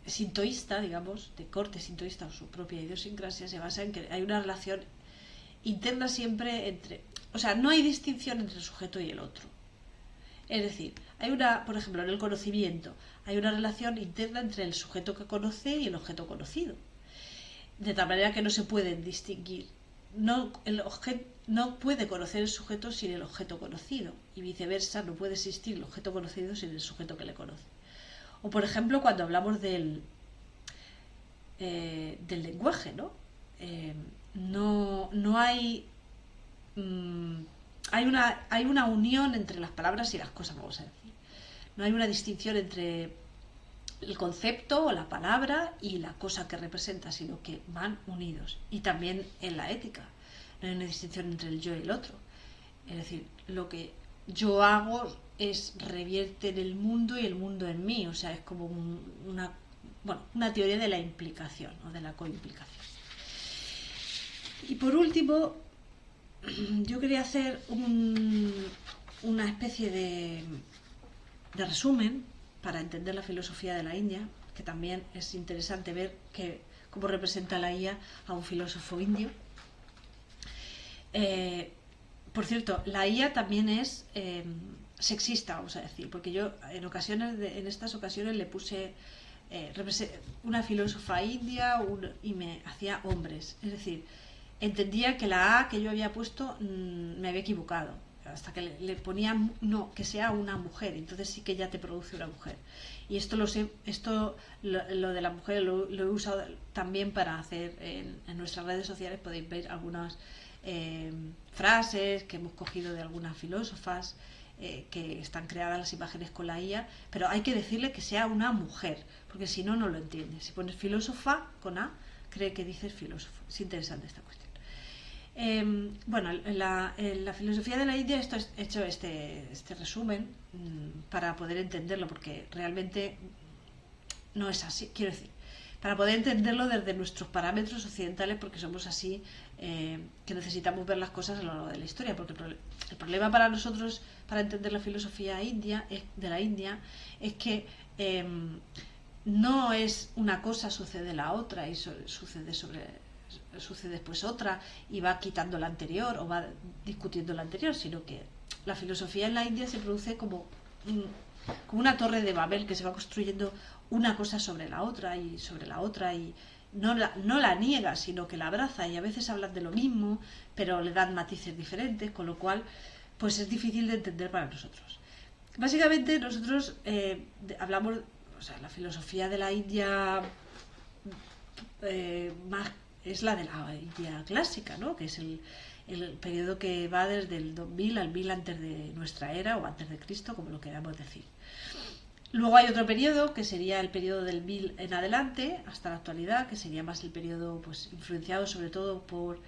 sintoísta, digamos, de corte sintoísta o su propia idiosincrasia, se basa en que hay una relación interna siempre entre... O sea, no hay distinción entre el sujeto y el otro. Es decir, hay una, por ejemplo, en el conocimiento, hay una relación interna entre el sujeto que conoce y el objeto conocido. De tal manera que no se pueden distinguir. No puede conocer el sujeto sin el objeto conocido, y viceversa, no puede existir el objeto conocido sin el sujeto que le conoce. O por ejemplo, cuando hablamos del lenguaje, ¿no? No hay hay una unión entre las palabras y las cosas, vamos a decir. No hay una distinción entre el concepto o la palabra y la cosa que representa, sino que van unidos. Y también en la ética no hay una distinción entre el yo y el otro. Es decir, lo que yo hago revierte en el mundo y el mundo en mí. O sea, es como una teoría de la implicación o de la coimplicación. Y por último, yo quería hacer una especie de resumen para entender la filosofía de la India, que también es interesante ver cómo representa la IA a un filósofo indio. Por cierto, la IA también es sexista, vamos a decir, porque yo en estas ocasiones le puse una filósofa india y me hacía hombres, es decir, entendía que la A que yo había puesto me había equivocado, hasta que le ponía no, que sea una mujer, entonces sí que ya te produce una mujer. Y esto lo de la mujer lo he usado también para hacer en nuestras redes sociales. Podéis ver algunas frases que hemos cogido de algunas filósofas que están creadas las imágenes con la IA, pero hay que decirle que sea una mujer, porque si no, no lo entiende. Si pones filósofa con A, cree que dices filósofo. Es interesante esta cuestión. Bueno, en la filosofía de la India he hecho este resumen para poder entenderlo, porque realmente no es así, quiero decir, para poder entenderlo desde nuestros parámetros occidentales, porque somos así, que necesitamos ver las cosas a lo largo de la historia, porque el problema para nosotros, para entender la filosofía de la India, es que no es una cosa sucede la otra y sucede después otra y va quitando la anterior o va discutiendo la anterior, sino que la filosofía en la India se produce como una torre de Babel, que se va construyendo una cosa sobre la otra y no la niega, sino que la abraza, y a veces hablan de lo mismo pero le dan matices diferentes, con lo cual pues es difícil de entender para nosotros. Básicamente nosotros hablamos, o sea, la filosofía de la India más es la de la India clásica, ¿no? Que es el periodo que va desde el 2000 al 1000 antes de nuestra era o antes de Cristo, como lo queramos decir. Luego hay otro periodo que sería el periodo del 1000 en adelante hasta la actualidad, que sería más el periodo pues influenciado sobre todo por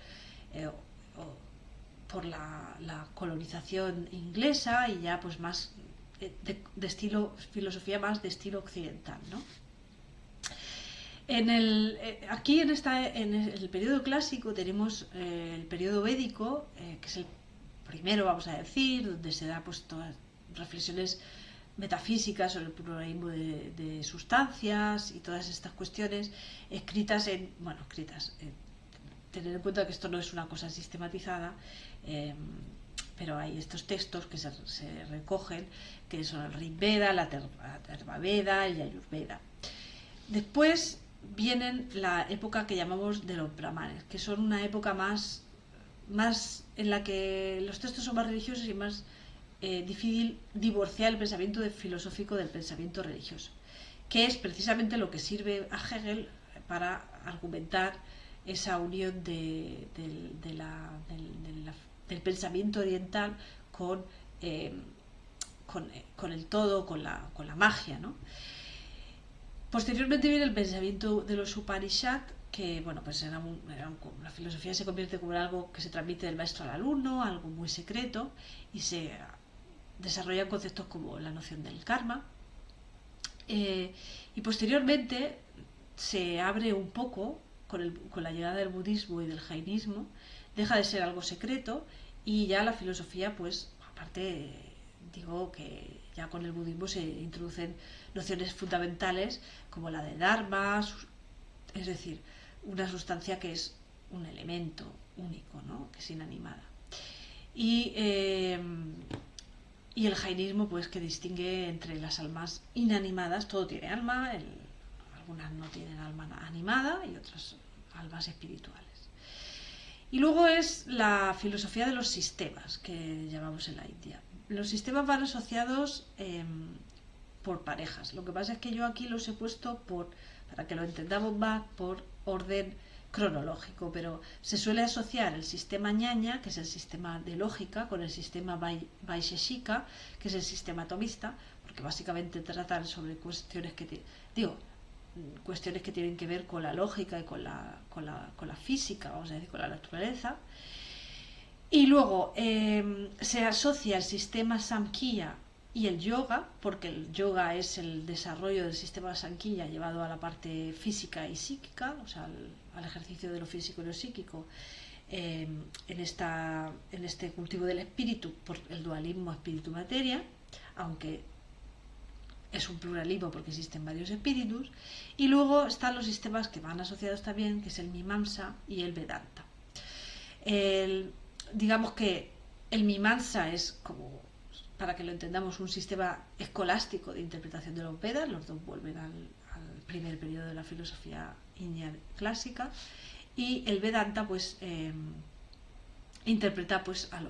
la colonización inglesa y ya pues más de estilo filosofía más de estilo occidental, ¿no? Aquí en el periodo clásico tenemos el periodo védico, que es por primero, vamos a decir, donde se da pues todas reflexiones metafísicas sobre el pluralismo de sustancias y todas estas cuestiones escritas tener en cuenta que esto no es una cosa sistematizada, pero hay estos textos que se recogen, que son el Rig Veda, la Atharva Veda, el Yajurveda. Después vienen la época que llamamos de los brahmanes, que son una época más en la que los textos son más religiosos y más difícil divorciar el pensamiento filosófico del pensamiento religioso, que es precisamente lo que sirve a Hegel para argumentar esa unión del pensamiento oriental con el todo, con la magia, ¿no? Posteriormente viene el pensamiento de los Upanishad, que bueno, pues la filosofía se convierte como en algo que se transmite del maestro al alumno, algo muy secreto, y se desarrollan conceptos como la noción del karma. Y posteriormente se abre un poco con la llegada del budismo y del jainismo, deja de ser algo secreto y ya la filosofía, pues aparte digo que ya con el budismo se introducen nociones fundamentales como la de dharma, es decir, una sustancia que es un elemento único, ¿no? Que es inanimada. Y el jainismo, pues, que distingue entre las almas inanimadas, todo tiene alma, algunas no tienen alma animada y otras almas espirituales. Y luego es la filosofía de los sistemas, que llamamos en la India. Los sistemas van asociados por parejas. Lo que pasa es que yo aquí los he puesto para que lo entendamos más, por orden cronológico, pero se suele asociar el sistema ñaña, que es el sistema de lógica, con el sistema Vaisheshika, que es el sistema atomista, porque básicamente tratan sobre cuestiones que tienen que ver con la lógica y con la física, vamos a decir, con la naturaleza. Y luego se asocia el sistema Samkhya y el yoga, porque el yoga es el desarrollo del sistema Samkhya llevado a la parte física y psíquica, o sea, al ejercicio de lo físico y lo psíquico, en este cultivo del espíritu por el dualismo espíritu-materia, aunque es un pluralismo porque existen varios espíritus. Y luego están los sistemas que van asociados también, que es el Mimamsa y el Vedanta. Digamos que el Mimamsa es, como para que lo entendamos, un sistema escolástico de interpretación de los Vedas. Los dos vuelven al primer periodo de la filosofía india clásica, y el Vedanta pues interpreta pues a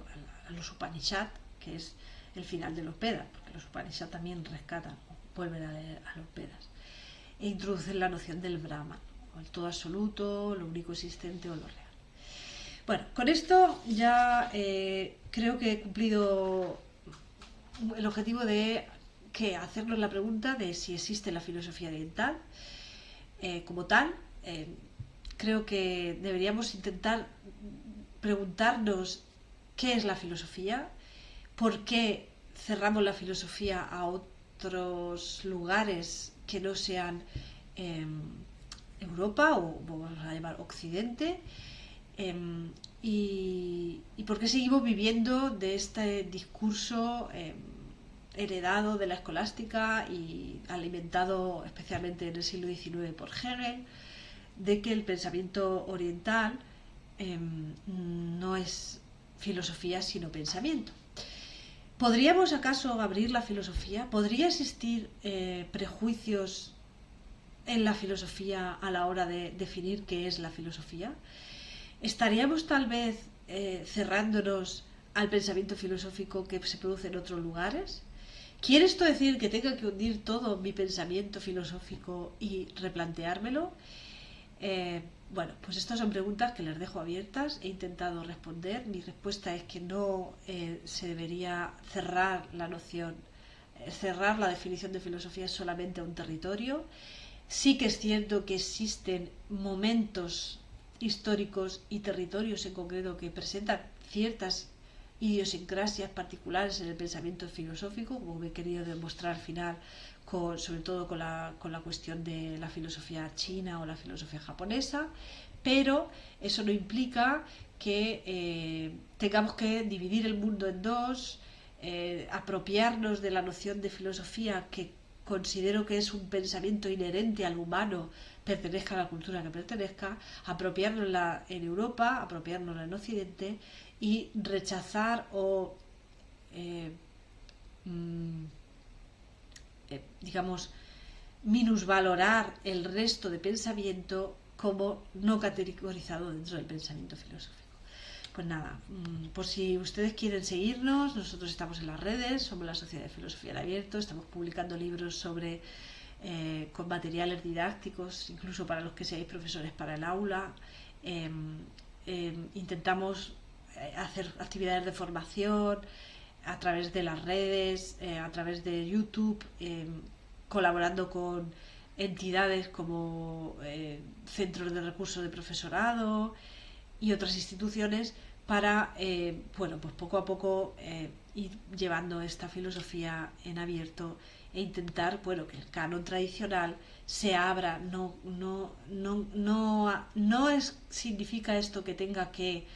los Upanishad, que es el final de los Vedas, porque los Upanishad también rescatan, vuelven a leer a los Vedas, e introducen la noción del Brahman, o el todo absoluto, lo único existente o lo real. Bueno, con esto ya creo que he cumplido el objetivo de hacernos la pregunta de si existe la filosofía oriental como tal. Creo que deberíamos intentar preguntarnos qué es la filosofía, por qué cerramos la filosofía a otros lugares que no sean Europa, o vamos a llamar Occidente, y por qué seguimos viviendo de este discurso heredado de la escolástica y alimentado especialmente en el siglo XIX por Hegel, de que el pensamiento oriental no es filosofía sino pensamiento. ¿Podríamos acaso abrir la filosofía? ¿Podría existir prejuicios en la filosofía a la hora de definir qué es la filosofía? ¿Estaríamos tal vez cerrándonos al pensamiento filosófico que se produce en otros lugares? ¿Quiere esto decir que tenga que hundir todo mi pensamiento filosófico y replanteármelo? Bueno, pues estas son preguntas que les dejo abiertas. He intentado responder. Mi respuesta es que no se debería cerrar la noción, cerrar la definición de filosofía solamente a un territorio. Sí que es cierto que existen momentos históricos y territorios en concreto que presentan ciertas idiosincrasias particulares en el pensamiento filosófico, como he querido demostrar al final, sobre todo con la cuestión de la filosofía china o la filosofía japonesa, pero eso no implica que tengamos que dividir el mundo en dos, apropiarnos de la noción de filosofía que considero que es un pensamiento inherente al humano, pertenezca a la cultura que pertenezca, apropiárnosla en Europa, apropiárnosla en Occidente y rechazar o digamos minusvalorar el resto de pensamiento como no categorizado dentro del pensamiento filosófico. Pues nada, por si ustedes quieren seguirnos, nosotros estamos en las redes, somos la Sociedad de Filosofía en Abierto, estamos publicando libros sobre con materiales didácticos, incluso para los que seáis profesores para el aula. Intentamos hacer actividades de formación a través de las redes, a través de YouTube, colaborando con entidades como centros de recursos de profesorado y otras instituciones para, pues poco a poco ir llevando esta filosofía en abierto e intentar, que el canon tradicional se abra. No significa esto que tenga que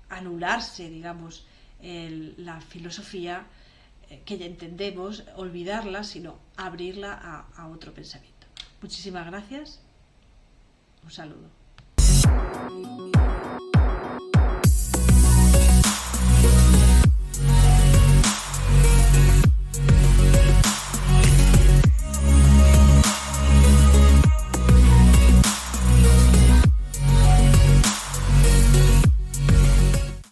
anularse, digamos, la filosofía que ya entendemos, olvidarla, sino abrirla a otro pensamiento. Muchísimas gracias. Un saludo.